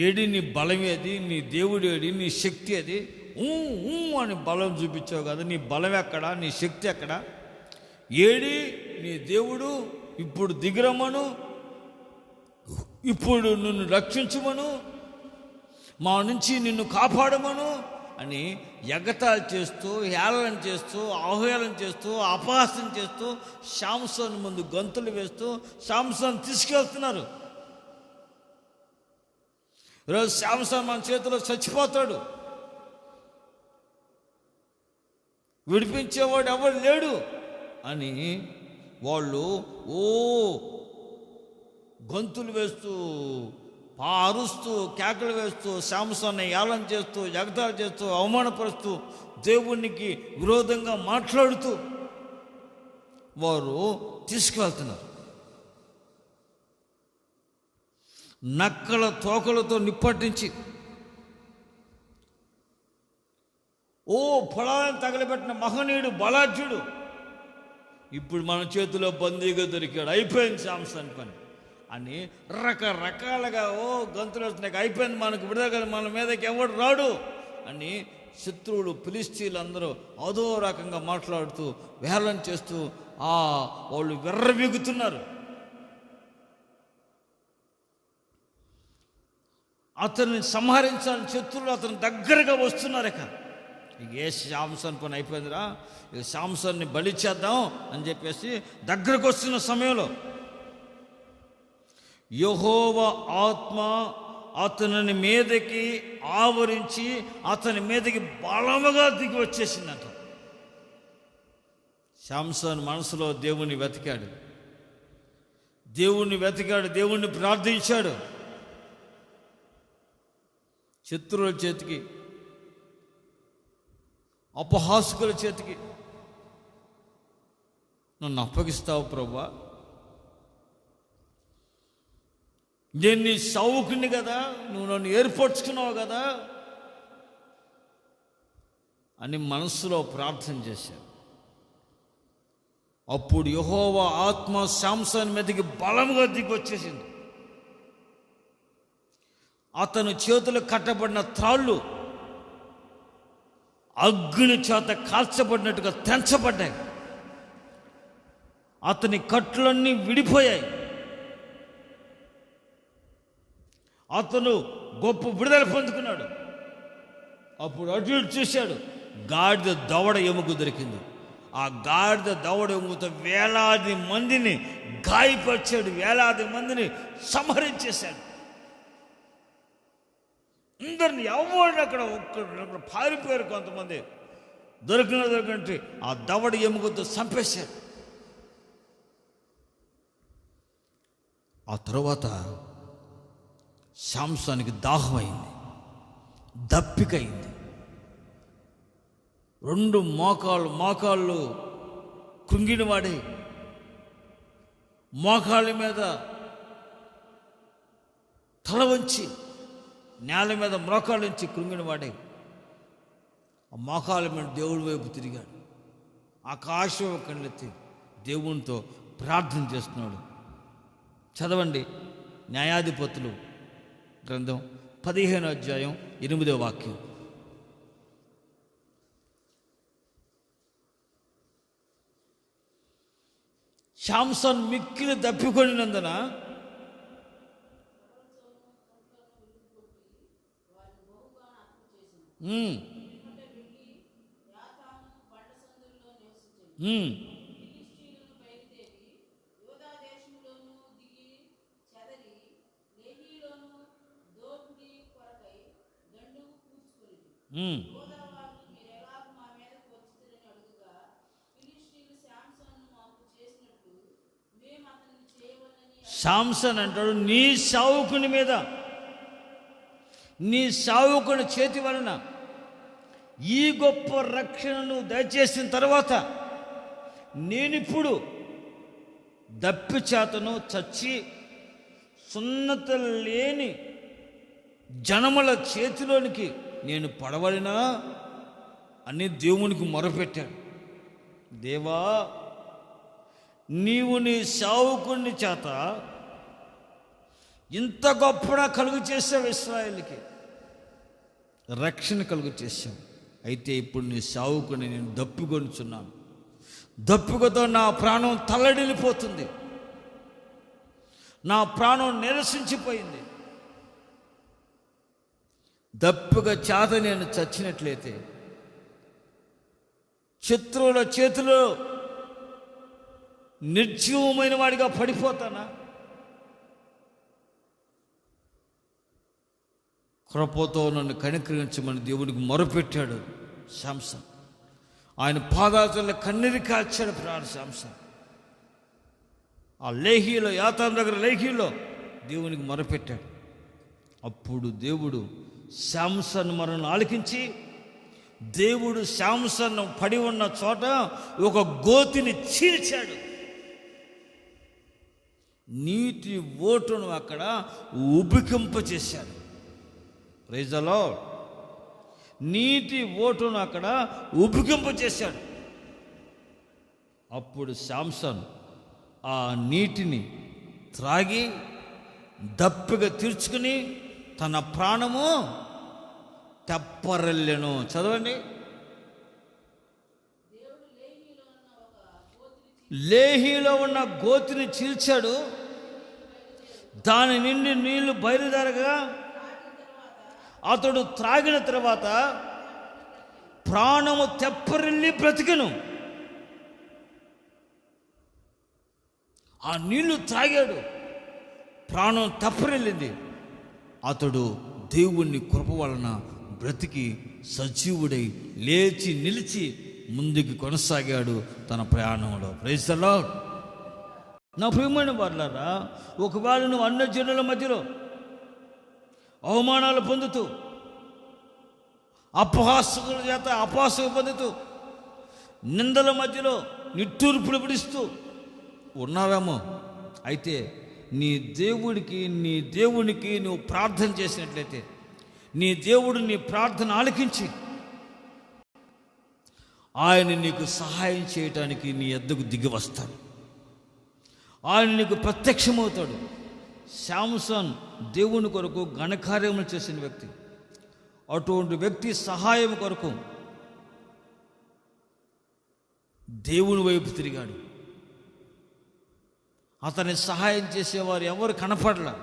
A: ఏడి నీ బలం ఏది, నీ దేవుడు ఏడి, నీ శక్తి అది, అని బలం చూపించావు కదా, నీ బలం ఎక్కడా, నీ శక్తి ఎక్కడా, ఏడి నీ దేవుడు, ఇప్పుడు దిగిరమ్మను, ఇప్పుడు నిన్ను రక్షించమను, మా నుంచి నిన్ను కాపాడమను అని ఎగతాళి చేస్తూ, హేళన చేస్తూ, అవహేళన చేస్తూ, అపహాస్యం చేస్తూ శాంసన్ ముందు గంతులు వేస్తూ శాంసన్ తీసుకెళ్తున్నారు. ఈరోజు శాంసన్ మన చేతిలో చచ్చిపోతాడు, విడిపించేవాడు ఎవరు లేడు అని వాళ్ళు గొంతులు వేస్తూ, అరుస్తూ, కేకలు వేస్తూ, శాంసన్ని ఏళన చేస్తూ, ఎగతాళి చేస్తూ, అవమానపరుస్తూ, దేవునికి విరోధంగా మాట్లాడుతూ వారు తీసుకువెళ్తున్నారు. నక్కల తోకలతో నిప్పట్టించి పొలాలను తగలబెట్టిన మహనీయుడు, బలాఢ్యుడు ఇప్పుడు మన చేతిలో బందీగా దొరికాడు, అయిపోయింది శాంసన్ పని అని రకరకాలుగా గంతులు వస్తున్నాయి. అయిపోయింది, మనకు విడుదల, మన మీదకి ఎవడు రాడు అని శత్రువులు, ఫిలిష్తీయులు అందరూ అదో రకంగా మాట్లాడుతూ, వేలం చేస్తూ వాళ్ళు విర్రవీగుతున్నారు. అతన్ని సంహరించాలని శత్రువులు అతని దగ్గరగా వస్తున్నారు. ఇక ఏ శాంసన్ పని అయిపోయిందిరా, ఇక శాంసన్ని బలి చేద్దాం అని చెప్పేసి దగ్గరకు వస్తున్న సమయంలో యెహోవా ఆత్మ అతని మీదకి ఆవరించి అతని మీదకి బలముగా దిగి వచ్చేసిందంట. శాంసన్ మనసులో దేవుణ్ణి వెతికాడు, దేవుణ్ణి ప్రార్థించాడు. శత్రువుల చేతికి, అపహాసకుల చేతికి నన్ను అప్పగిస్తావు ప్రభువా, నేను నీ సౌకుని కదా, నువ్వు నన్ను ఏర్పరచుకున్నావు కదా అని మనసులో ప్రార్థన చేశాడు. అప్పుడు యెహోవా ఆత్మ శాంసన్ మీదకి బలంగా దిగి వచ్చేసింది. అతను చేతులు కట్టబడిన త్రాళ్ళు అగ్ని చేత కాల్చబడినట్టుగా తెంచబడ్డాయి. అతని కట్లన్నీ విడిపోయాయి. అతను గొప్ప విడుదల పొందుకున్నాడు. అప్పుడు అటు ఇటు చూశాడు, గాడిద దవడ ఎముక దొరికింది. ఆ గాడిద దవడ ఎముకతో వేలాది మందిని గాయపరిచాడు, వేలాది మందిని సంహరించేశాడు. అందరిని ఎవరిని అక్కడ పారిపోయారు. కొంతమంది దొరికినట్టు ఆ దవడ ఎముకతో చంపేశాడు. ఆ తరువాత శాంసన్కి దాహం అయింది, దప్పికయింది. 2 మోకాళ్ళు కృంగిన వాడే, మోకాళ్ళ మీద తల వంచి నేల మీద మోకాళ్ళ నుంచి కృంగిన వాడే ఆ మోకాళ్ళ మీద దేవుడి వైపు తిరిగాడు. ఆకాశం కళ్ళెత్తి దేవునితో ప్రార్థన చేస్తున్నాడు. చదవండి న్యాయాధిపతులు గ్రంథం 15వ అధ్యాయం 8వ వాక్యం. శాంసన్ మిక్కిలి దప్పికొనినందున శాంసన్ అంటాడు, నీ సేవకుని మీద, నీ సేవకుని చేతి వలన ఈ గొప్ప రక్షణను దయచేసిన తర్వాత నేనిప్పుడు దప్పి చేతను చచ్చి సున్నత లేని జనముల చేతిలోనికి నేను పడవలినా అని దేవునికి మొరపెట్టాడు. దేవా, నీవు నీ సేవకుని చేత ఇంత గొప్పగా కలుగు చేసావు, ఇశ్రాయేలుకి రక్షణ కలుగు చేశావు. అయితే ఇప్పుడు నీ సేవకుని నేను దప్పికొనుచున్నాను, దప్పికతో నా ప్రాణం తల్లడిల్లిపోతుంది, నా ప్రాణం నిరసించిపోయింది. దప్పిక చేత నేను చచ్చినట్లయితే శత్రువుల చేతిలో నిర్జీవమైన వాడిగా పడిపోతానా? కృపతో నన్ను కనికరించమని దేవునికి మొరపెట్టాడు శాంసన్. ఆయన పాదాలతో కన్నీరు కాల్చాడు శాంసన్. ఆ లేహీలో, యాతాను దగ్గర లేహీలో దేవునికి మొరపెట్టాడు. అప్పుడు దేవుడు శాంసన్ మొరను ఆలకించి దేవుడు శాంసన్ పడి ఉన్న చోట ఒక గోతిని చీల్చాడు. నీటి ఓటును అక్కడ ఉబికింప చేశాడు. Praise the Lord. నీటి ఓటును అక్కడ ఉబికింప చేశాడు. అప్పుడు శాంసన్ ఆ నీటిని త్రాగి దప్పిక తీర్చుకుని తన ప్రాణము తెప్పరెళ్ళెను. చదవండి. లేహీలో ఉన్న గోతిని చీల్చాడు, దాని నుండి నీళ్లు బయలుదేరగా అతడు త్రాగిన తర్వాత ప్రాణము తెప్పరిల్లి బ్రతికెను. ఆ నీళ్లు తాగాడు, ప్రాణం తెప్పరిల్లింది. అతడు దేవుని కృప వలన బ్రతికి సజీవుడై లేచి నిలిచి ముందుకు కొనసాగాడు తన ప్రయాణంలో. Praise the Lord. నా ప్రియమైన వారలారా, ఒకవేళ నువ్వు అన్యజనుల మధ్యలో అవమానాలు పొందుతూ, అపహాసకుల చేత అపహాసం పొందుతూ, నిందల మధ్యలో నిట్టూర్పులు పిడుస్తూ ఉన్నావేమో, అయితే నీ దేవునికి నువ్వు ప్రార్థన చేసినట్లయితే, నీ దేవుడు నీ ప్రార్థన ఆలకించి ఆయన నీకు సహాయం చేయటానికి నీ యొద్దకు దిగి వస్తాడు. ఆయన నీకు ప్రత్యక్షమవుతాడు. శాంసన్ దేవుని కొరకు ఘనకార్యములు చేసిన వ్యక్తి. అటువంటి వ్యక్తి సహాయం కొరకు దేవుని వైపు తిరిగాడు. అతన్ని సహాయం చేసేవారు ఎవరు కనపడలా.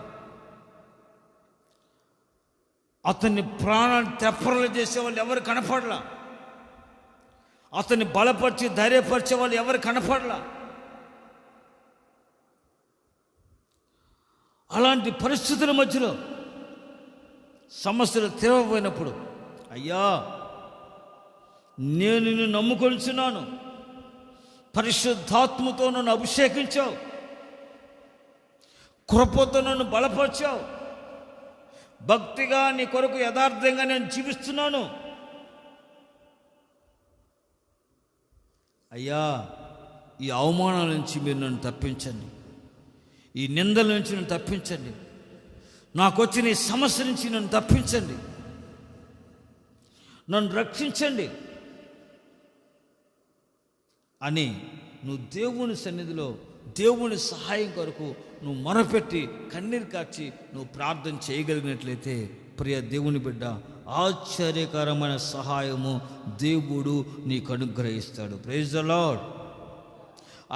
A: అతన్ని ప్రాణాన్ని తెప్పరలు చేసేవాళ్ళు ఎవరు కనపడలా. అతన్ని బలపరిచి ధైర్యపరిచే వాళ్ళు ఎవరు కనపడలా. అలాంటి పరిస్థితుల మధ్యలో సమస్యలు తీవ్రమైనప్పుడు, అయ్యా నేను నిన్ను నమ్ముకొనిచున్నాను, పరిశుద్ధాత్మతో నన్ను అభిషేకించావు, కృపతో నన్ను బలపరిచావు, భక్తిగా నీ కొరకు యథార్థంగా నేను జీవిస్తున్నాను, అయ్యా ఈ అవమానాల నుంచి మీరు నన్ను తప్పించండి, ఈ నిందల నుంచి నన్ను తప్పించండి, నాకు వచ్చిన ఈ సమస్య నుంచి నన్ను తప్పించండి, నన్ను రక్షించండి అని నువ్వు దేవుని సన్నిధిలో దేవుని సహాయం కొరకు నువ్వు మొరపెట్టి కన్నీరు కార్చి నువ్వు ప్రార్థన చేయగలిగినట్లయితే, ప్రియ దేవుని బిడ్డ, ఆశ్చర్యకరమైన సహాయము దేవుడు నీకు అనుగ్రహిస్తాడు. Praise the Lord.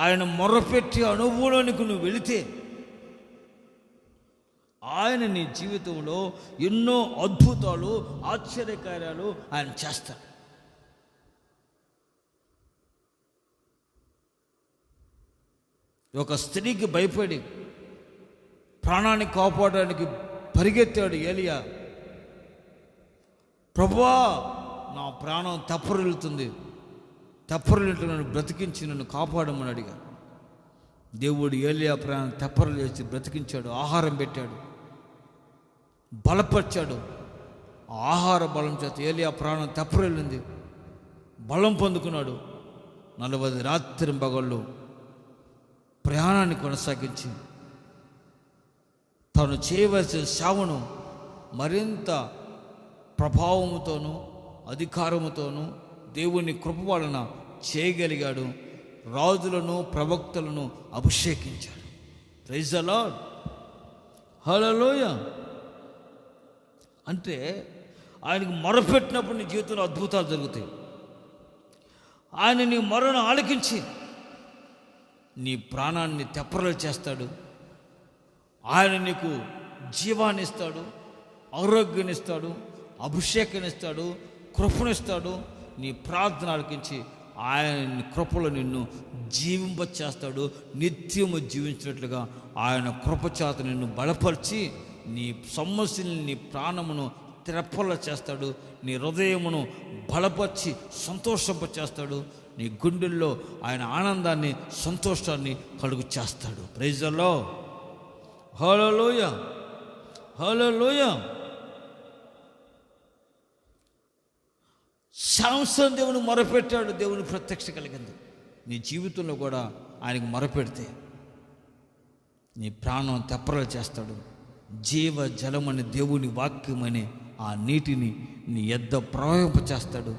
A: ఆయన మొరపెట్టి అనుభవంలోనికి నువ్వు వెళితే ఆయన నీ జీవితంలో ఎన్నో అద్భుతాలు, ఆశ్చర్యకార్యాలు ఆయన చేస్తాడు. ఒక స్త్రీకి భయపడి ప్రాణాన్ని కాపాడడానికి పరిగెత్తాడు ఏలియా. ప్రభువా, నా ప్రాణం తెప్పరిల్లుతుంది, తెప్పరిల్లుంటూ నన్ను బ్రతికించి నన్ను కాపాడమని అడిగా. దేవుడు ఏలియా ప్రాణం తెప్పరలు చేసి బ్రతికించాడు, ఆహారం పెట్టాడు, బలపరిచాడు. ఆహార బలం చేత ఏలియా ప్రాణం తెప్పరిల్లింది, బలం పొందుకున్నాడు. 40 రాత్రి పగళ్ళు ప్రయాణాన్ని కొనసాగించి తాను చేయవలసిన సేవను మరింత ప్రభావముతోనూ అధికారముతోనూ దేవుని కృప వలన చేయగలిగాడు. రాజులను ప్రవక్తలను అభిషేకించాడు. Praise the lord. హల్లెలూయా. అంటే ఆయనకు మొరపెట్టినప్పుడు నీ జీవితంలో అద్భుతాలు జరుగుతాయి. ఆయన నీ మొరను ఆలకించి నీ ప్రాణాన్ని తెప్పరలు చేస్తాడు. ఆయన నీకు జీవాన్ని ఇస్తాడు, ఆరోగ్యాన్ని ఇస్తాడు, అభిషేకాన్నిస్తాడు, కృపనిస్తాడు. నీ ప్రార్థన ఆలకించి ఆయన కృపలో నిన్ను జీవింపచేస్తాడు. నిత్యము జీవించినట్లుగా ఆయన కృపచేత నిన్ను బలపరిచి నీ సమస్యని, నీ ప్రాణమును తెప్పల చేస్తాడు. నీ హృదయమును బలపరిచి సంతోషింపచేస్తాడు. నీ గుండెల్లో ఆయన ఆనందాన్ని, సంతోషాన్ని కలుగు చేస్తాడు. Praise the lord. Hallelujah, hallelujah. Samson దేవుని మొరపెట్టాడు, దేవుని ప్రత్యక్ష కలిగింది. నీ జీవితంలో కూడా ఆయనకు మొరపెడితే నీ ప్రాణం తెప్పరలు చేస్తాడు. జీవ జలమని దేవుని వాక్యమనే ఆ నీటిని నీ యొద్ద ప్రవహింపచేస్తాడు.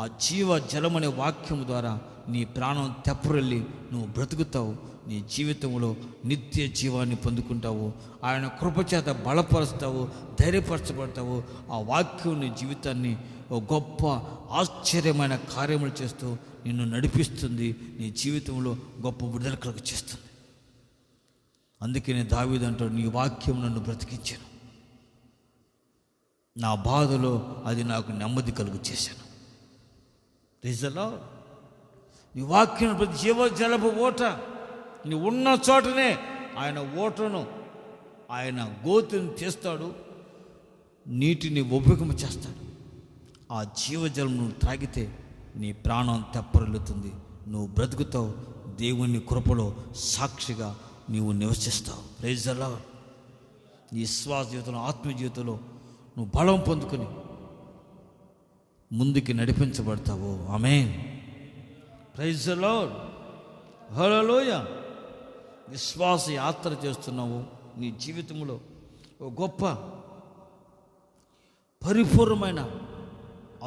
A: ఆ జీవ జలమనే వాక్యం ద్వారా నీ ప్రాణం తెప్పరెళ్ళి నువ్వు బ్రతుకుతావు. నీ జీవితంలో నిత్య జీవాన్ని పొందుకుంటావు. ఆయన కృపచేత బలపరుస్తావు, ధైర్యపరచబడతావు. ఆ వాక్యం నీ జీవితాన్ని ఓ గొప్ప ఆశ్చర్యమైన కార్యములు చేస్తూ నిన్ను నడిపిస్తుంది. నీ జీవితంలో గొప్ప విడుదల కలుగు చేస్తుంది. అందుకనే దావీదు అంటాడు, నీ వాక్యం నన్ను బ్రతికించాను, నా బాధలో అది నాకు నెమ్మది కలుగు చేశాను. రీజలో నీ వాక్యం ప్రతి జీవజలపు ఓట, నీ ఉన్న చోటనే ఆయన ఓటను, ఆయన గోతిని తీస్తాడు, నీటిని ఉబ్బకము చేస్తాడు. ఆ జీవజలం నువ్వు త్రాగితే నీ ప్రాణం తెప్పరిల్లుతుంది, నువ్వు బ్రతుకుతావు, దేవుని కృపలో సాక్షిగా నీవు నివసిస్తావు. Praise the lord. నీ విశ్వాస జీవితంలో, ఆత్మీయ జీవితంలో నువ్వు బలం పొందుకొని ముందుకి నడిపించబడతావు. Amen. Praise the lord. Hallelujah. విశ్వాస యాత్ర చేస్తున్నావు. నీ జీవితంలో ఒక గొప్ప పరిపూర్ణమైన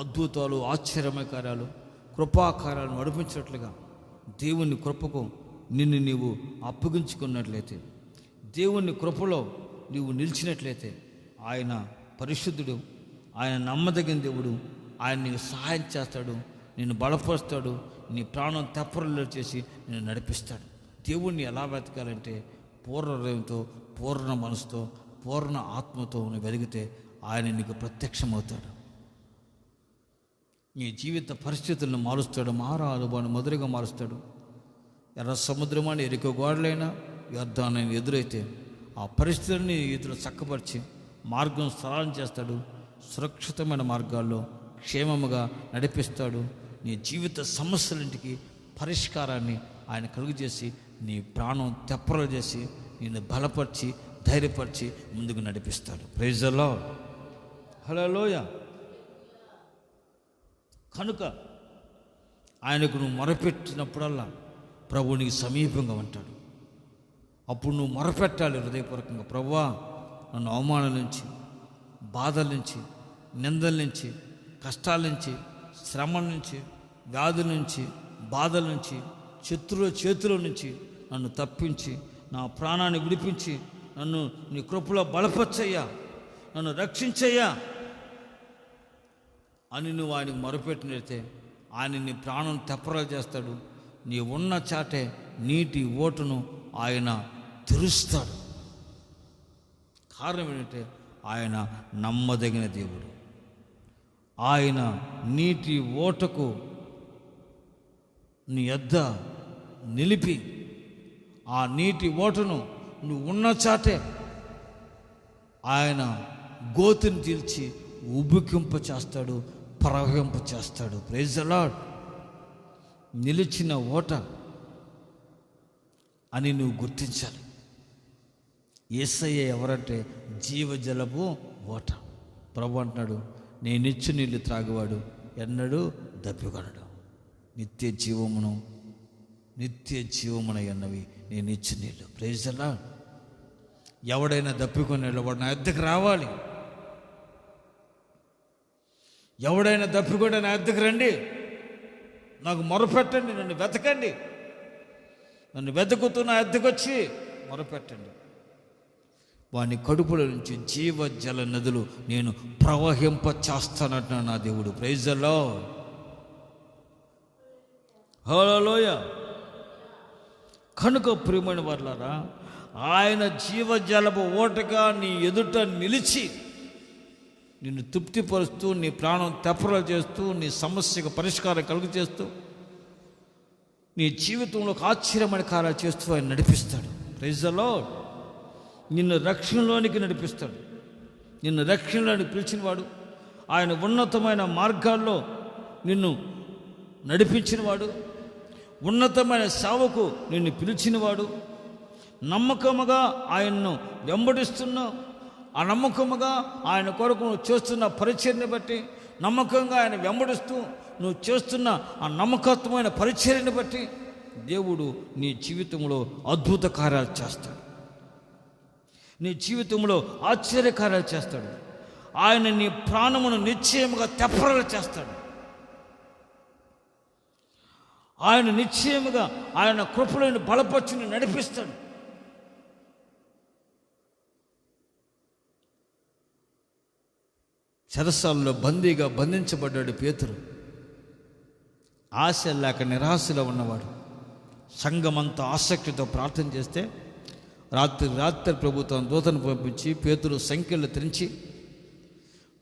A: అద్భుతాలు, ఆశ్చర్యమైన కార్యాలు, కృపాకార్యాలను నడిపించినట్లుగా దేవుని కృపకు నిన్ను నీవు అప్పగించుకున్నట్లయితే, దేవుని కృపలో నీవు నిలిచినట్లయితే, ఆయన పరిశుద్ధుడు, ఆయన నమ్మదగిన దేవుడు, ఆయన నీకు సహాయం చేస్తాడు, నిన్ను బలపరుస్తాడు, నీ ప్రాణం తెప్పరలు చేసి నిన్ను నడిపిస్తాడు. దేవుణ్ణి ఎలా వెతకాలంటే పూర్ణ హృదయంతో, పూర్ణ మనసుతో, పూర్ణ ఆత్మతో నువ్వు వెలిగితే ఆయన నీకు ప్రత్యక్షమవుతాడు. నీ జీవిత పరిస్థితులను మారుస్తాడు, అనుభవాన్ని మధురగా మారుస్తాడు. ఎర్ర సముద్రమని ఎరుక గోడలైనా యుద్ధాన్ని ఎదురైతే ఆ పరిస్థితులని ఇతరులు చక్కపరిచి మార్గం సరళం చేస్తాడు, సురక్షితమైన మార్గాల్లో క్షేమముగా నడిపిస్తాడు. నీ జీవిత సమస్యలింటికి పరిష్కారాన్ని ఆయన కలుగజేసి నీ ప్రాణం తెప్పలు చేసి నిన్ను బలపరిచి ధైర్యపరిచి ముందుకు నడిపిస్తాడు. Praise the lord. హల్లెలూయా. కనుక ఆయనకు నువ్వు మొరపెట్టినప్పుడల్లా ప్రభువు నీకు సమీపంగా ఉంటాడు. అప్పుడు నువ్వు మొరపెట్టాలి హృదయపూర్వకంగా, ప్రభువా నన్ను అవమానాల నుంచి, బాధల నుంచి, నిందల నుంచి, కష్టాల నుంచి, శ్రమ నుంచి, వ్యాధుల నుంచి, బాధల నుంచి, శత్రువుల చేతుల నుంచి నన్ను తప్పించి నా ప్రాణాన్ని విడిపించి నన్ను నీ కృపలో బలపరచయ్యా, నన్ను రక్షించయ్యా అని నువ్వు ఆయనకు మొరపెట్టినైతే ఆయన నీ ప్రాణం తెప్పరలు చేస్తాడు. నీ ఉన్న చాటే నీటి ఓటును ఆయన తెరుస్తాడు. కారణం ఏంటంటే ఆయన నమ్మదగిన దేవుడు. ఆయన నీటి ఓటకు నీ యొద్ద నిలిపి ఆ నీటి ఓటను నువ్వు ఉన్న చాటే ఆయన గోతిని తీల్చి ఉబ్బుకింప చేస్తాడు, ప్రవహింప చేస్తాడు. Praise the Lord. నిలిచిన ఓట అని నువ్వు గుర్తించాలి. యేసయ్య ఎవరంటే జీవజలపు ఓట. ప్రభు అంటున్నాడు, నేనిచ్చు నీళ్ళు త్రాగువాడు ఎన్నడూ దప్పికొనడు, నిత్య జీవమున ఎన్నవి నేను ఇచ్చు నీళ్ళు. Praise the Lord. ఎవడైనా దప్పికొనేవాడు వాడు నా యొద్దకు రావాలి. ఎవడైనా దప్పికొంటే నా యొద్దకు రండి, నాకు మొరపెట్టండి, నన్ను వెతకండి, నన్ను వెతుకుతూ నా యొద్దకు వచ్చి మొరపెట్టండి. వాని కడుపుల నుంచి జీవజల నదులు నేను ప్రవహింప చేస్తానంటున్నాను నా దేవుడు. Praise the lord. హల్లెలూయా. కనుక ప్రియమైన వారలారా, ఆయన జీవజలపు ఓటగా నీ ఎదుట నిలిచి నిన్ను తృప్తిపరుస్తూ, నీ ప్రాణం తెప్పరలు చేస్తూ, నీ సమస్యకు పరిష్కారం కలుగు చేస్తూ, నీ జీవితంలో ఒక ఆశ్చర్యమైన కార్యాలు చేస్తూ ఆయన నడిపిస్తాడు. Praise the Lord. నిన్ను రక్షణలోనికి నడిపిస్తాడు. నిన్ను రక్షణలోనికి పిలిచినవాడు, ఆయన ఉన్నతమైన మార్గాల్లో నిన్ను నడిపించినవాడు, ఉన్నతమైన సేవకు నిన్ను పిలిచినవాడు, నమ్మకముగా ఆయన్ను వెంబడిస్తున్నావు. ఆ నమ్మకముగా ఆయన కొరకు నువ్వు చేస్తున్న పరిచర్ని బట్టి, నమ్మకంగా ఆయన వెంబడిస్తూ నువ్వు చేస్తున్న ఆ నమ్మకత్వమైన పరిచర్ని బట్టి దేవుడు నీ జీవితంలో అద్భుత కార్యాలు చేస్తాడు. నీ జీవితంలో ఆశ్చర్యకార్యాలు చేస్తాడు. ఆయన నీ ప్రాణమును నిశ్చయముగా తెప్పరలు చేస్తాడు. ఆయన నిశ్చయముగా ఆయన కృపలను బలపరిచి నడిపిస్తాడు. చెరసాలలో బందీగా బంధించబడ్డాడు పేతురు. ఆశ లేక నిరాశలో ఉన్నవాడు. సంఘమంతా ఆసక్తితో ప్రార్థన చేస్తే రాత్రి ప్రభుత్వం దూతను పంపించి పేతురు సంఖ్యలు తెరించి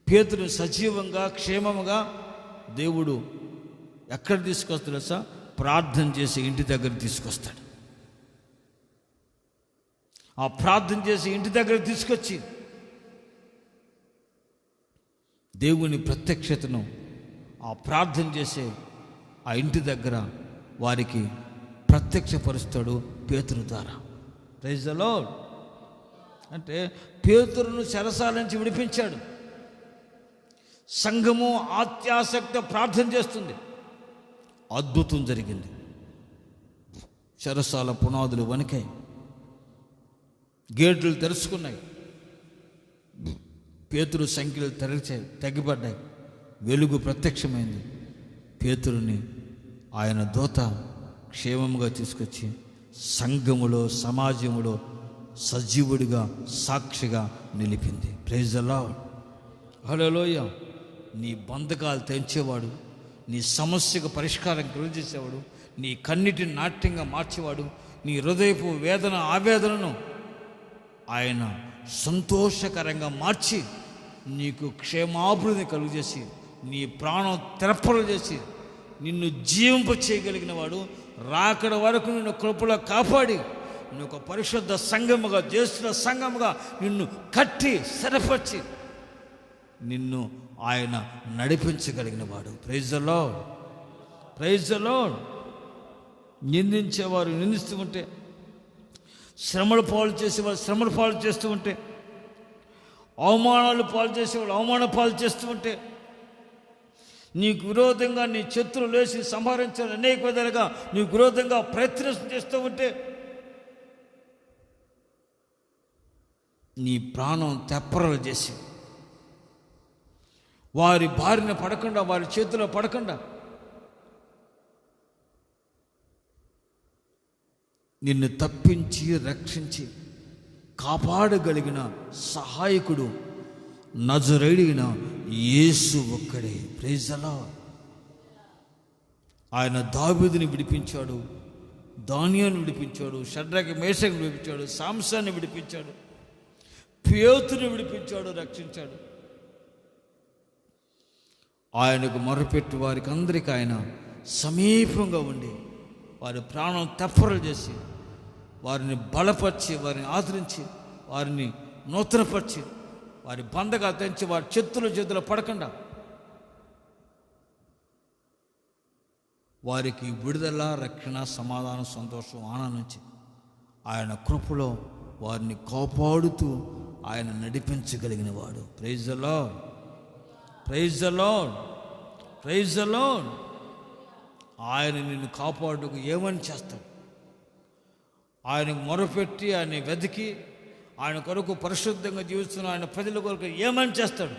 A: పేతురు సజీవంగా క్షేమముగా దేవుడు ఎక్కడ తీసుకొస్తాడు తెలుసా? ప్రార్థన చేసి ఇంటి దగ్గర తీసుకొస్తాడు. ఆ ప్రార్థన చేసి ఇంటి దగ్గర తీసుకొచ్చి దేవుని ప్రత్యక్షతను ఆ ప్రార్థన చేసే ఆ ఇంటి దగ్గర వారికి ప్రత్యక్షపరుస్తాడు పేతురు ద్వారా. Praise the Lord. అంటే పేతురును చెరసాల నుంచి విడిపించాడు. సంఘము అత్యాసక్త ప్రార్థన చేస్తుంది. అద్భుతం జరిగింది. చెరసాల పునాదులు వణికాయి, గేట్లు తెరుచుకున్నాయి, పేతురు సంఖ్యలు తగ్గిపడ్డాయి, వెలుగు ప్రత్యక్షమైంది. పేతురుని ఆయన దూత క్షేమంగా తీసుకొచ్చి సంఘములో సమాజములో సజీవుడిగా సాక్షిగా నిలిపింది. Praise the lord. హల్లెలూయా. నీ బంధకాలు తెంచేవాడు, నీ సమస్యకు పరిష్కారం కలుగజేసేవాడు, నీ కన్నిటిని నాట్యంగా మార్చేవాడు, నీ హృదయపు వేదన ఆవేదనను ఆయన సంతోషకరంగా మార్చి నీకు క్షేమాభివృద్ధి కలుగజేసి నీ ప్రాణం తెరపలు చేసి నిన్ను జీవింప చేయగలిగిన వాడు, రాకడ వరకు నిన్ను కృపలో కాపాడి నువ్వు ఒక పరిశుద్ధ సంఘముగా, జ్యేష్ఠ సంఘముగా నిన్ను కట్టి స్థిరపరిచి నిన్ను ఆయన నడిపించగలిగిన వాడు. Praise the lord. Praise the lord. నిందించేవారు నిందిస్తూ ఉంటే, శ్రమలు పాలు చేసేవారు శ్రమలు పాలు చేస్తూ ఉంటే, అవమానాలు పాలు చేసేవాళ్ళు అవమాన పాలు చేస్తూ ఉంటే, నీకు విరోధంగా నీ శత్రువులు లేచి సంహరించాలని అనేక విధాలుగా నీకు విరోధంగా ప్రయత్నం చేస్తూ ఉంటే, నీ ప్రాణం తెప్పరలు చేసి వారి బారిన పడకుండా, వారి చేతిలో పడకుండా నిన్ను తప్పించి రక్షించి కాపాడగలిగిన సహాయకుడు నజరేయుడైన యేసు ఒక్కడే. Praise the Lord. ఆయన దావీదుని విడిపించాడు, దానియేలుని విడిపించాడు, షడ్రకు మేషకుని విడిపించాడు, సాంసన్ని విడిపించాడు, పేతురుని విడిపించాడు, రక్షించాడు. ఆయనకు మొరపెట్టి వారికి అందరికీ ఆయన సమీపంగా ఉండి వారి ప్రాణం తెప్పరలు చేసి వారిని బలపరిచి, వారిని ఆదరించి, వారిని నూతనపరిచి, వారి బంధగా తెంచి వారి చేతులు పడకుండా వారికి విడుదల, రక్షణ, సమాధానం, సంతోషం, ఆనందించి ఆయన కృపలో వారిని కాపాడుతూ ఆయన నడిపించగలిగిన వాడు. Praise the lord. Praise the lord. Praise the Lord. ఆయన నిన్ను కాపాడుకు ఏమని చేస్తాడు? ఆయనకు మొరపెట్టి ఆయన వెతికి ఆయన కొరకు పరిశుద్ధంగా జీవిస్తున్న ఆయన ప్రజల కొరకు ఏమని చేస్తాడు?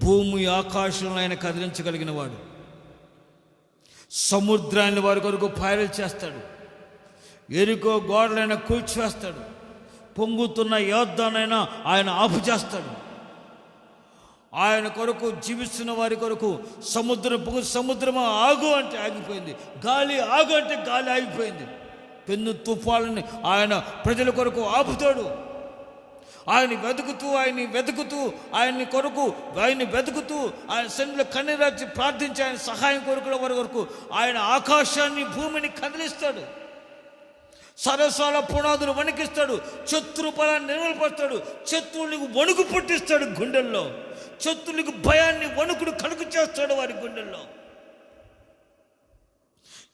A: భూమి ఆకాశంలో ఆయన కదిలించగలిగిన వాడు. సముద్రాన్ని వారి కొరకు పాయలు చేస్తాడు. ఎరికో గోడలైనా కూల్చివేస్తాడు. పొంగుతున్న యోద్ధానైనా ఆయన ఆపు చేస్తాడు. ఆయన కొరకు జీవిస్తున్న వారి కొరకు సముద్రమా ఆగు అంటే ఆగిపోయింది, గాలి ఆగు అంటే గాలి ఆగిపోయింది. పెను తుఫాలని ఆయన ప్రజల కొరకు ఆపుతాడు. ఆయన్ని వెతుకుతూ ఆయన సన్నిధిలో కన్నీరాచి ప్రార్థించి ఆయన సహాయం కొరకు వారి కొరకు ఆయన ఆకాశాన్ని భూమిని కదిలిస్తాడు. సరసాల పునాదులు వణికిస్తాడు. శత్రు బలాన్ని నిర్మూలపరుస్తాడు. శత్రువులకు వణుకు పుట్టిస్తాడు గుండెల్లో. శత్రువులకు భయాన్ని, వణుకుడు కలుగు చేస్తాడు వారి గుండెల్లో.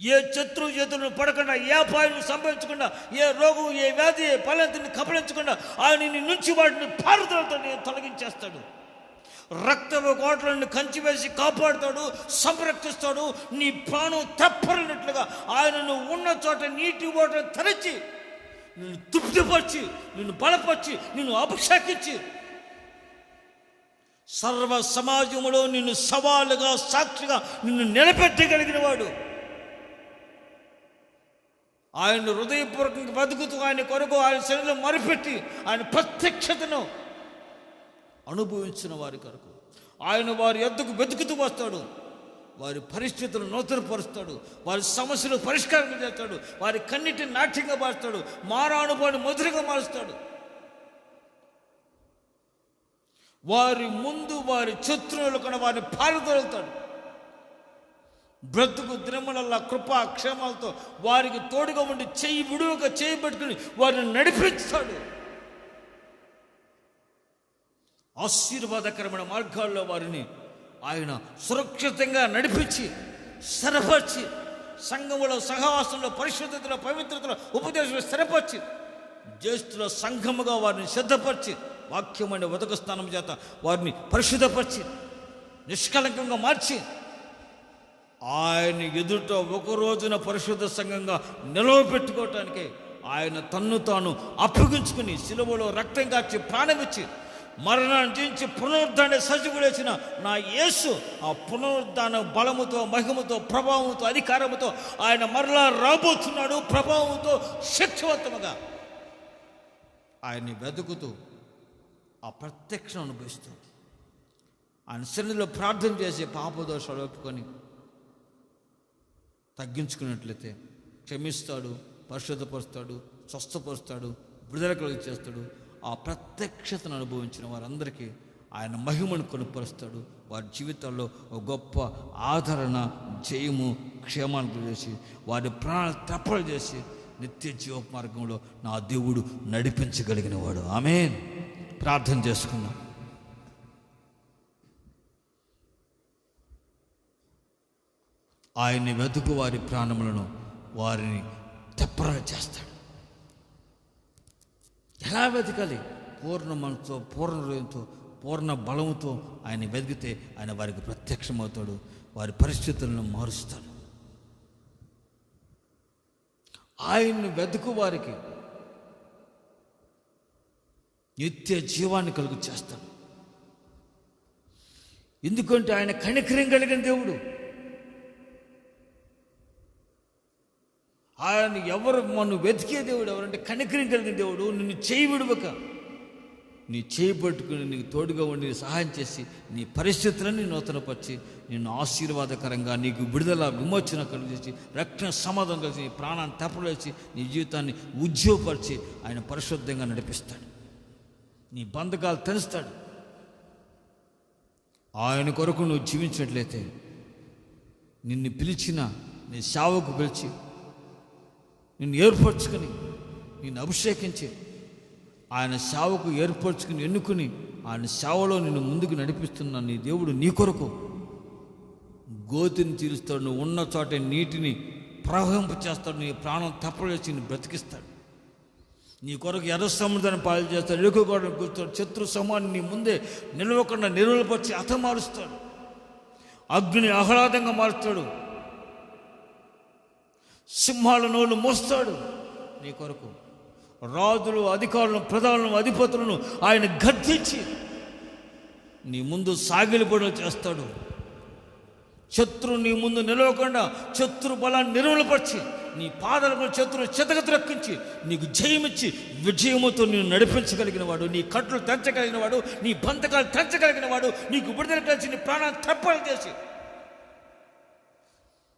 A: ఏ శత్రువు చేతులను పడకుండా, ఏ అపాయం సంభవించకుండా, ఏ రోగం, ఏ వ్యాధి, ఏ ఫలంతిని కబలించకుండా ఆయన నుంచి వాటిని పారుదలతో తొలగించేస్తాడు. రక్తపు కోటలను కంచివేసి కాపాడుతాడు, సంరక్షిస్తాడు. నీ ప్రాణం తెప్పరినట్లుగా ఆయన ఉన్న చోట నీటి ఓటను తెరచి నిన్ను తృప్తిపరిచి, నిన్ను బలపరిచి, నిన్ను అభిషేకించి సర్వ సమాజంలో నిన్ను సవాలుగా, సాక్షిగా నిన్ను నిలబెట్టగలిగిన వాడు. ఆయన హృదయపూర్వకంగా బతుకుతూ ఆయన కొరకు ఆయన శరీరం మరిపెట్టి ఆయన ప్రత్యక్షతను అనుభవించిన వారి కొరకు ఆయన వారి యొద్దకు వెతుకుతూ వస్తాడు. వారి పరిస్థితులను నూతనపరుస్తాడు. వారి సమస్యలు పరిష్కారం చేస్తాడు. వారి కన్నిటిని నాట్యంగా మారుస్తాడు. మారానుభవాన్ని మధురంగా మారుస్తాడు. వారి ముందు వారి శత్రువులు కూడా వారిని పారదోలుతాడు. బ్రతుకు దినములల్లా కృపా క్షేమాలతో వారికి తోడుగా ఉండి చెయ్యి విడువక చేయి పట్టుకుని వారిని నడిపిస్తాడు. ఆశీర్వాదకరమైన మార్గాల్లో వారిని ఆయన సురక్షితంగా నడిపించి స్థిరపరిచి, సంఘములో సహవాసంలో పరిశుద్ధతలో పవిత్రతలో ఉపదేశంలో స్థిరపరిచి, జ్యేష్ఠుల సంఘముగా వారిని సిద్ధపరిచి, వాక్యమైన ఉదక స్నానం చేత వారిని పరిశుద్ధపరిచి నిష్కలంకంగా మార్చి ఆయన ఎదుట ఒక రోజున పరిశుద్ధ సంఘంగా నిలవబెట్టుకోవటానికి ఆయన తన్ను తాను అప్పగించుకుని శిలువలో రక్తం కాచి ప్రాణమిచ్చి మరణాన్ని జయించి పునరుద్ధాన్ని సజీవులేసిన నా యేసు ఆ పునరుద్ధాన బలముతో మహిమతో ప్రభావంతో అధికారముతో ఆయన మరలా రాబోతున్నాడు. ప్రభావంతో శక్తివంతముగా ఆయన్ని వెతుకుతూ ఆ ప్రత్యక్షం అనుభవిస్తూ ఆయన సన్నిధిలో ప్రార్థన చేసి పాపదోషాలు ఒప్పుకొని తగ్గించుకున్నట్లయితే క్షమిస్తాడు, పరిశుద్ధపరుస్తాడు, స్వస్థపరుస్తాడు, విడుదల కలిగజేస్తాడు. ఆ ప్రత్యక్షతను అనుభవించిన వారందరికీ ఆయన మహిమను కొనుపరుస్తాడు. వారి జీవితాల్లో ఒక గొప్ప ఆదరణ, జయము, క్షేమాన్ని చేసి వారి ప్రాణాలు తప్పలు చేసి నిత్య జీవ మార్గంలో నా దేవుడు నడిపించగలిగిన వాడు. ఆమేన్. ప్రార్థన చేసుకుందాం. ఆయన్ని వెతుకు వారి ప్రాణములను వారిని తెప్పరలు చేస్తాడు. ఎలా వెతకాలి? పూర్ణ మనసుతో, పూర్ణ హృదయంతో, పూర్ణ బలముతో ఆయన వెతికితే ఆయన వారికి ప్రత్యక్షమవుతాడు, వారి పరిస్థితులను మారుస్తాడు. ఆయన్ని వెతుకు వారికి నిత్య జీవాన్ని కలుగు చేస్తాడు. ఎందుకంటే ఆయన కనికరం కలిగిన దేవుడు. ఆయన ఎవరు మనం వెతికే దేవుడు ఎవరంటే కనికరం కలిగిన దేవుడు. నిన్ను చేయి విడువక, నీ చేయి పట్టుకుని నీకు తోడుగా ఉండి సహాయం చేసి నీ పరిస్థితులన్నీ నూతనపరిచి నిన్ను ఆశీర్వాదకరంగా నీకు విడుదల విమోచన కలిగించి రక్షణ సమాధానం కలిసి నీ ప్రాణాన్ని తప్పలేసి నీ జీవితాన్ని ఉద్యోగపరిచి ఆయన పరిశుద్ధంగా నడిపిస్తాడు. నీ బంధకాలు తెరుస్తాడు. ఆయన కొరకు నువ్వు జీవించినట్లయితే నిన్ను పిలిచిన నీ సేవకు పిలిచి నిన్ను ఏర్పరచుకుని నిన్ను అభిషేకించి ఆయన సేవకు ఏర్పరచుకుని ఎన్నుకుని ఆయన సేవలో నిన్ను ముందుకు నడిపిస్తున్న నీ దేవుడు నీ కొరకు గోతిని తీరుస్తాడు. నువ్వు ఉన్న చోట నీటిని ప్రవహింప చేస్తాడు. నీ ప్రాణం తప్పలేసి నిన్ను బ్రతికిస్తాడు. నీ కొరకు ఎర్ర సముద్రాన్ని పాలు చేస్తాడు. ఎలుకగోడను కూర్చోడు. శత్రు సమాన్ని నీ ముందే నిలవకుండా నిలువపరిచి హతమారుస్తాడు. అగ్ని ఆహ్లాదంగా మారుస్తాడు. సింహాల నోళ్ళు మోస్తాడు. నీ కొరకు రాజులు, అధికారులను, ప్రధానులను, అధిపతులను ఆయన గద్దించి నీ ముందు సాగిలిపడి చేస్తాడు. శత్రువు నీ ముందు నిలవకుండా శత్రు బలాన్ని నిర్మూలపరిచి నీ పాదాలకు శత్రువు చెతగతిరక్కించి నీకు జయమిచ్చి విజయముతో నిన్ను నడిపించగలిగిన వాడు, నీ కట్లు తెంచగలిగిన వాడు, నీ బంధకాలు తెంచగలిగిన వాడు, నీకు విడుదల కలిసి నీ ప్రాణాన్ని తప్పలు చేసి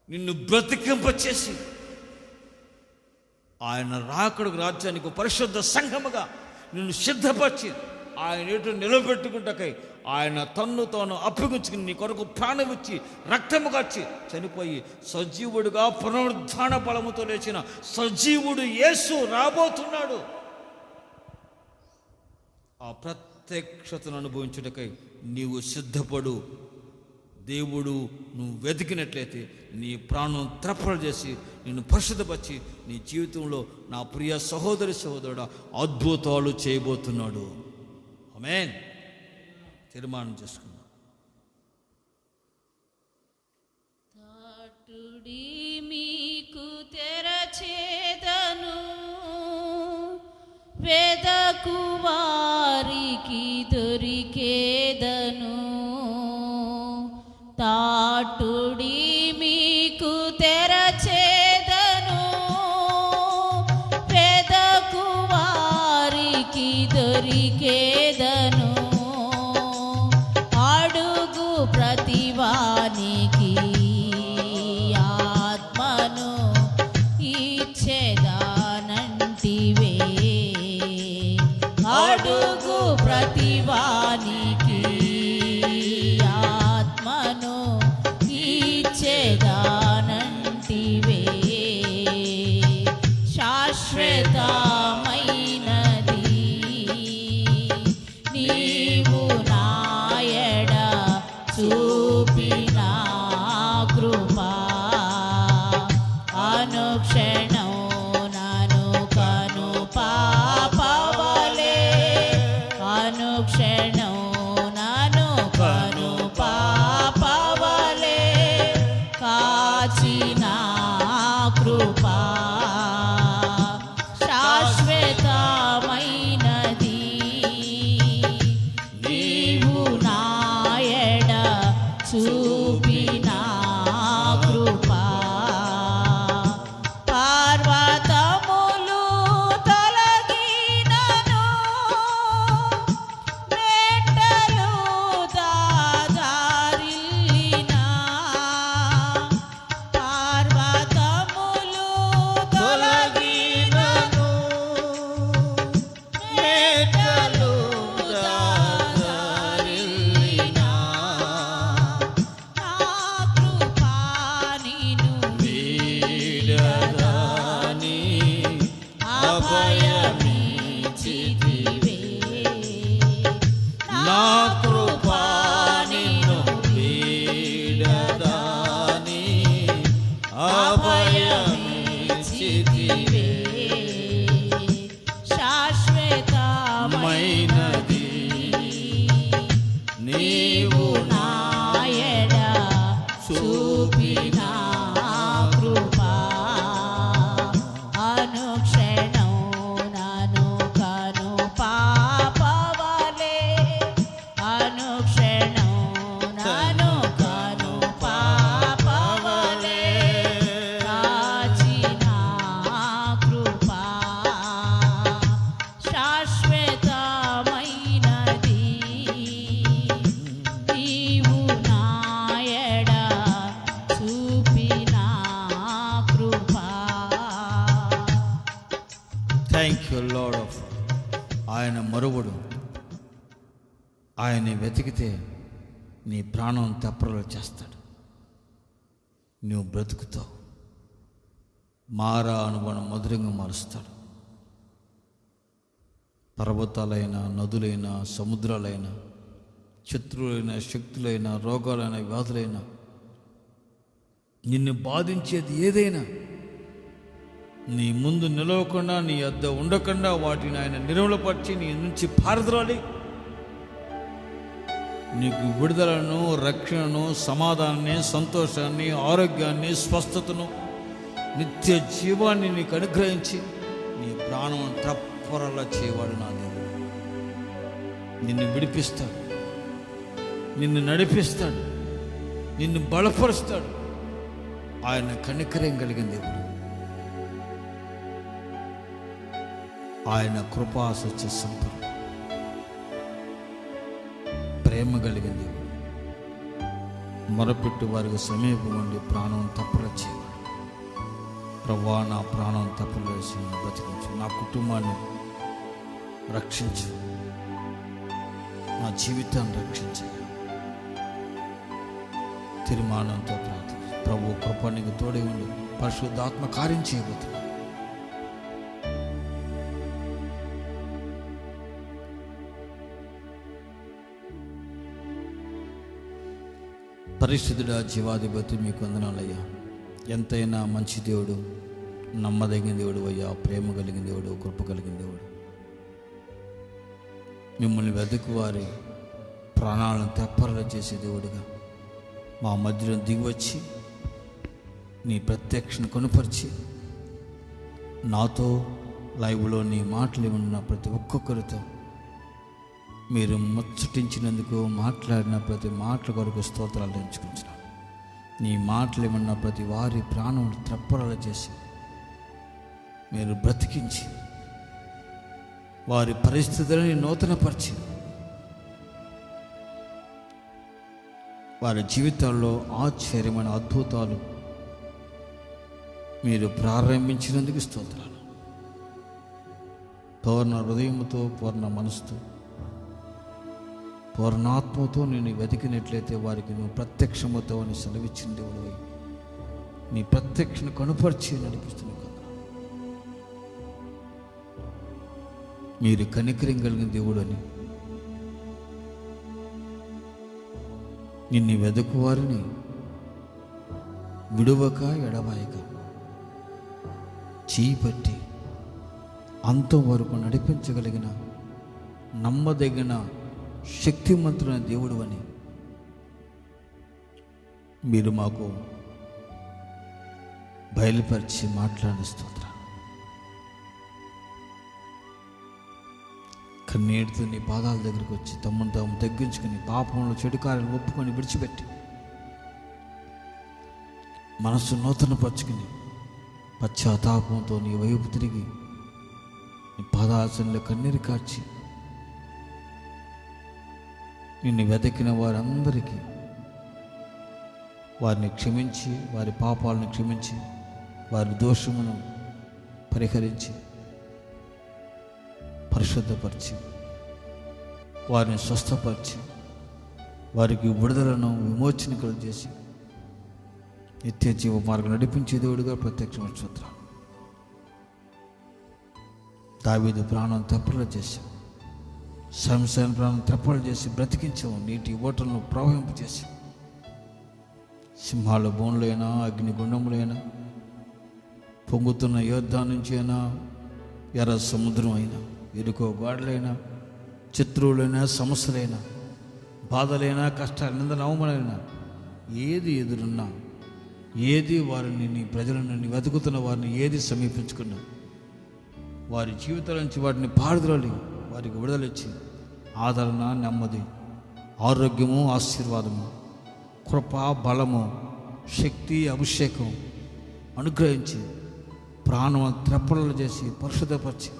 A: నిన్ను బ్రతికింపచేసి ఆయన రాకడుకు రాజ్యానికి పరిశుద్ధ సంఘముగా నిన్ను సిద్ధపరిచి ఆయన ఎటు నిలబెట్టుకుంటకై ఆయన తన్ను తాను అప్పగించుకుని నీ కొరకు ప్రాణమిచ్చి రక్తము కాచి చనిపోయి సజీవుడిగా పునరుద్ధాన బలముతో లేచిన సజీవుడు యేసు రాబోతున్నాడు. ఆ ప్రత్యక్షతను అనుభవించుటకై నీవు సిద్ధపడు. దేవుడు నువ్వు వెతికినట్లయితే నీ ప్రాణం త్రప్పలు చేసి నిన్ను పరిశుద్ధపరిచి నీ జీవితంలో నా ప్రియ సహోదరి సహోదరుడు అద్భుతాలు చేయబోతున్నాడు. ఆమేన్. తీర్మానం చేసుకుందాం.
B: తాటుడి మీకు తెరచేదను, వెదకు వారికి దొరికేదను. తాటుడి మీకు తెరచేదను, వెదకు వారికి దొరికేదను. అడుగు ప్రతివానికి ఆత్మను ఇచ్చేదానంటివే. అడుగు ప్రతివానికి నా కృపా శాశ్వతమైనది. నీవు నా ఎడ చూపిన కృపా పర్వతములు తొలగినను మెట్టలు దారిల్లినా పర్వతములు
A: తొలగినను మేటలు దారిల్లినా
B: నా కృపా నిన్ను
A: వీడదాని
B: అభయమిచ్చితివే.
A: నా కృపా నిన్ను వీడదాని అభయమిచ్చితివే.
B: శాశ్వతమైనది నీవు నా ఎడ చూపిన కృపా అనుక్షణం నన్ను కను పాపవలే అనుక్షణం నన్ను కను పాపవలే కాచిన కృపా శాశ్వతమైనది నీవు నా ఎడ చూపిన కృపా.
A: Thank you lord of. ఆయన మరువడు. ఆయన్ని వెతికితే నీ ప్రాణం తెప్పరలో చేస్తాడు. నువ్వు బ్రతుకుతావు. మారా అనుభవం మధురంగా మారుస్తాడు. పర్వతాలైన, నదులైన, సముద్రాలైన, శత్రువులైన, శక్తులైన, రోగాలైన, వ్యాధులైన, నిన్ను బాధించేది ఏదైనా నీ ముందు నిలవకుండా, నీ వద్ద ఉండకుండా వాటిని ఆయన నిర్మూలపరిచి నీ నుంచి పారద్రాలి. నీకు విడుదలను, రక్షణను, సమాధానాన్ని, సంతోషాన్ని, ఆరోగ్యాన్ని, స్వస్థతను, నిత్య జీవాన్ని నీకు అనుగ్రహించి నీ ప్రాణం తప్పరలా చేయవాడు నా దేవుడు. నిన్ను విడిపిస్తాడు, నిన్ను నడిపిస్తాడు, నిన్ను బలపరుస్తాడు. ఆయన కనికరం కలిగిన దేవుడు. ఆయన కృపా సత్య సంపూర్ణ ప్రేమ కలిగిన దేవుడు. మొరపెట్టు వారికి సమీపం ఉండి ప్రాణం తప్పల చేయవాడు. ప్రభువా, నా ప్రాణం తప్పలేసి బ్రతికించు. నా కుటుంబాన్ని రక్షించు. నా జీవితాన్ని రక్షించు. తీర్మానంతో ప్రార్థించు. ప్రభు కృప నీకు తోడే ఉండి పరిశుద్ధాత్మ కార్యం చేయబోతున్నాడు. పరిశుద్ధుడా, జీవాధిపతి, మీకు వందనాలయ్యా. ఎంతైనా మంచి దేవుడు, నమ్మదగిన దేవుడు అయ్యా. ప్రేమ కలిగిన దేవుడు, కృప కలిగిన దేవుడు. మిమ్మల్ని వెతుకు వారి ప్రాణాలను తెప్పరలు చేసే దేవుడుగా మా మధ్యలో దిగివచ్చి నీ ప్రత్యక్షను కొనుపరిచి నాతో లైవ్లో నీ మాటలు ఉన్న ప్రతి ఒక్కొక్కరితో మీరు ముచ్చటించినందుకు, మాట్లాడిన ప్రతి మాటల కొరకు స్తోత్రాలు ఎంచుకుంటున్నాను. నీ మాటలు ఏమన్నా ప్రతి వారి ప్రాణం త్రప్పరలు చేసి మీరు బ్రతికించి వారి పరిస్థితులని నూతనపరిచి వారి జీవితాల్లో ఆశ్చర్యమైన అద్భుతాలు మీరు ప్రారంభించినందుకు స్తోత్రాలు. పూర్ణ హృదయంతో, పూర్ణ మనసుతో, పూర్ణాత్మతో నేను వెతికినట్లయితే వారికి నువ్వు ప్రత్యక్షమవుతావు అని సెలవిచ్చిన దేవుడు. నీ ప్రత్యక్షను కనుపరిచి నడిపిస్తున్నావు కదా. మీరు కనికరం కలిగిన దేవుడు అని, నిన్ను వెతుకువారిని విడువక ఎడబాయక చేపట్టి అంతం వరకు నడిపించగలిగిన నమ్మదగిన శక్తిమంతుడైన దేవుడు అని మీరు మాకు బయలుపరిచి మాట్లాడిన స్తోత్రం. కన్నీటితో నీ పాదాల దగ్గరికి వచ్చి తమ్మును తాము తగ్గించుకుని పాపంలో చెడు కార్యాలు ఒప్పుకొని విడిచిపెట్టి మనస్సు నూతనపరుచుకుని పశ్చాత్తాపంతో నీ వైపు తిరిగి నీ పాదాసనలో కన్నీరు కార్చి నిన్ను వెతికిన వారందరికీ వారిని క్షమించి, వారి పాపాలను క్షమించి, వారి దోషమును పరిహరించి, పరిశుద్ధపరిచి, వారిని స్వస్థపరిచి, వారికి విడుదలను విమోచన కలుగజేసి నిత్య జీవ మార్గం నడిపించే దేవుడిగా ప్రత్యక్షమైన స్తోత్రం. దావీదు ప్రాణం తెప్పలు చేశావు, సంసోను ప్రాణం తెప్పలు చేసి బ్రతికించావు, నీటి ఓటలను ప్రవహింపచేసి, సింహాల బోన్లైనా అగ్నిగుండములైనా పొంగుతున్న యోర్దాను నుంచి అయినా ఎర్ర సముద్రం అయినా ఇరుకో గోడలైనా శత్రువులైనా సమస్యలైనా బాధలైనా కష్టాలు నిందన అవమానైనా ఏది ఎదురున్నా, ఏది వారిని నీ ప్రజలను నీ వెతుకుతున్న వారిని ఏది సమీపించుకున్నా వారి జీవితాల నుంచి వాటిని పారుదలని వారికి విడుదలిచ్చి ఆదరణ, నెమ్మది, ఆరోగ్యము, ఆశీర్వాదము, కృప, బలము, శక్తి, అభిషేకం అనుగ్రహించి ప్రాణం త్రెప్పలు చేసి పరిశుద్ధపరిచి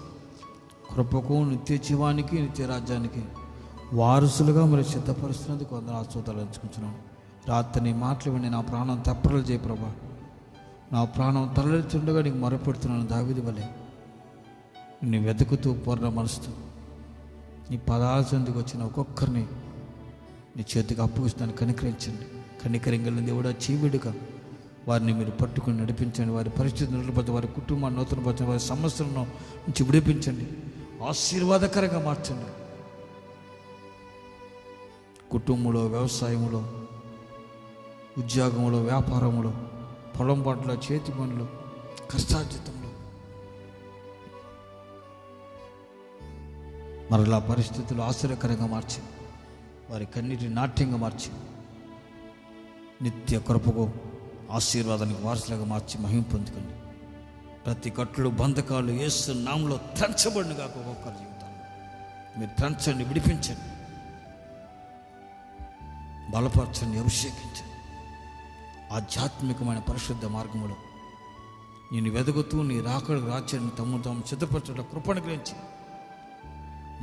A: కృపకు, నిత్య జీవానికి, నిత్య రాజ్యానికి వారసులుగా మరి సిద్ధపరుస్తున్నందుకు కొందరు ఆశ్వాదాలు ఎంచుకుంటున్నాను. రాత్రి నీ మాటలు విని నా ప్రాణం తెప్పలు చేయి ప్రభా, నా ప్రాణం తరలిస్తుండగా నీకు మొరపెడుతున్నాను. దావీదు వలె నిన్ను వెతుకుతూ పూర్ణ మనసుతో నీ పదాల చెందుకు వచ్చిన ఒక్కొక్కరిని నీ చేతికి అప్పగిస్తాను. కనికరించండి. కనికరింగల దేవుడా, చీవిడిగా వారిని మీరు పట్టుకుని నడిపించండి. వారి పరిస్థితిని నిలబడి, వారి కుటుంబాన్ని నూతనపరచండి, వారి సమస్యలను నుంచి విడిపించండి, ఆశీర్వాదకరంగా మార్చండి. కుటుంబంలో, వ్యవసాయంలో, ఉద్యోగంలో, వ్యాపారంలో, పొలం పట్ల, చేతి పనులు, కష్టార్జితంలో మరలా పరిస్థితులు ఆశ్చర్యకరంగా మార్చి వారి కన్నీటిని నాట్యంగా మార్చి నిత్య కృపకు, ఆశీర్వాదానికి వారసులుగా మార్చి మహిమ పొందుకోండి. ప్రతి కట్లు, బంధకాలు యేసు నామములో త్రెంచబడిన కాక ఒక్కొక్కరి జీవితాలు మీరు త్రెంచండి, విడిపించండి, బలపరచండి, అభిషేకించండి. ఆధ్యాత్మికమైన పరిశుద్ధ మార్గంలో నేను వెతుకుతూ నీ రాకడకు రాజ్యాన్ని తాము సిద్ధపరచడం కృపను గ్రహించి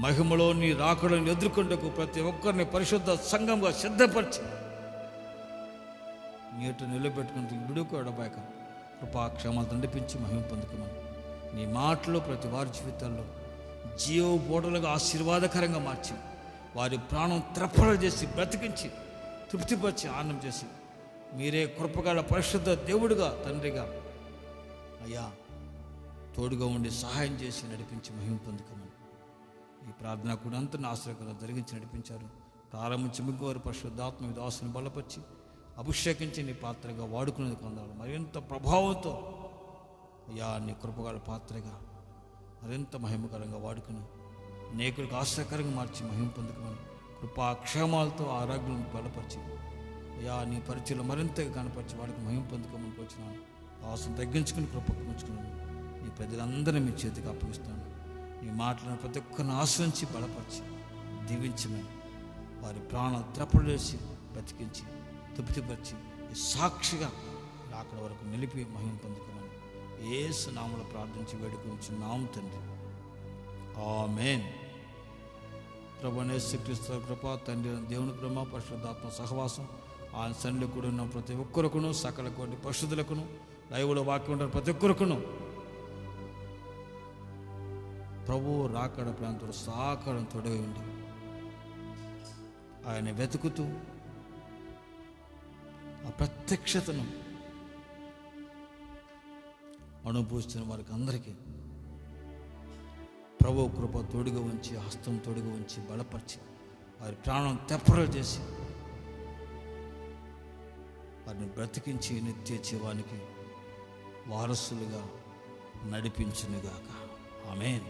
A: మహిమలో నీ రాకడను ఎదుర్కొంటకు ప్రతి ఒక్కరిని పరిశుద్ధ సంఘంగా సిద్ధపరిచి నీటి నిలబెట్టుకుని విడుకోవడబాక కృపాక్షేమాలతో నడిపించి మహిమ పొందుకున్నాను. నీ మాటలు ప్రతి వారి జీవితాల్లో జీవ బోటలుగా ఆశీర్వాదకరంగా మార్చి వారి ప్రాణం త్రెప్పలు చేసి బ్రతికించి తృప్తిపరిచి ఆనందం చేసి మీరే కృపగల పరిశుద్ధ దేవుడిగా, తండ్రిగా అయ్యా తోడుగా ఉండి సహాయం చేసి నడిపించి మహిమ పొందుకున్నాను. ఈ ప్రార్థన కూడా అంతా ఆశ్రయంగా జరిగించి నడిపించారు. ప్రారంభించి మిగ్గవారు పరిశుద్ధాత్మ దాసుని బలపరిచి అభిషేకించి నీ పాత్రగా వాడుకునేది పొందాలి. మరింత ప్రభావంతో అయ్యా నీ కృపగల పాత్రగా మరింత మహిమకరంగా వాడుకుని అనేకులకు ఆశ్చర్యకరంగా మార్చి మహిమ పొందుకుని కృపాక్షేమాలతో ఆరోగ్యం బలపరిచి అయ్యా నీ పరిచయలు మరింతగా కనపరిచి వాడికి మహిమ పొందుకోమని వచ్చినాను. అవసరం తగ్గించుకుని కృపకు ఉంచుకున్నాను. నీ ప్రజలందరినీ మీ చేతికి అప్పగిస్తాను. నీ మాటలను ప్రతి ఒక్కరిని ఆశ్రయించి బలపరిచి దీవించమని వారి ప్రాణం త్రెప్పలు చేసి బ్రతికించి తృప్తిపరిచి ఈ సాక్షిగా అక్కడ వరకు నిలిపి మహిమ పొందుకున్నాను. యేసు నామములో ప్రార్థించి వేడుకొంచున్నాము తండ్రి, ఆమేన్. ప్రభువైన యేసుక్రీస్తు కృప, తండ్రి దేవుని ప్రేమ, పరిశుద్ధాత్మ సహవాసం ఆయన సన్నిధిలో కూడా ఉన్న ప్రతి ఒక్కరికును, సకల కోటి పరిశుద్ధులకును, దైవుల వాక్యం ఉన్న ప్రతి ఒక్కరికును ప్రభువు రాకడ ప్రాంతంలో సాకారం తొడగి ఉండి ఆయన వెతుకుతూ ఆ ప్రత్యక్షతను అనుభవిస్తున్న వారికి అందరికీ ప్రభు కృప తోడుగా ఉంచి, హస్తం తోడుగా ఉంచి, బలపరిచి వారి ప్రాణం తెప్పలు చేసి వారిని బ్రతికించి నిత్య జీవానికి వారసులుగా నడిపించునుగాక. ఆమేన్.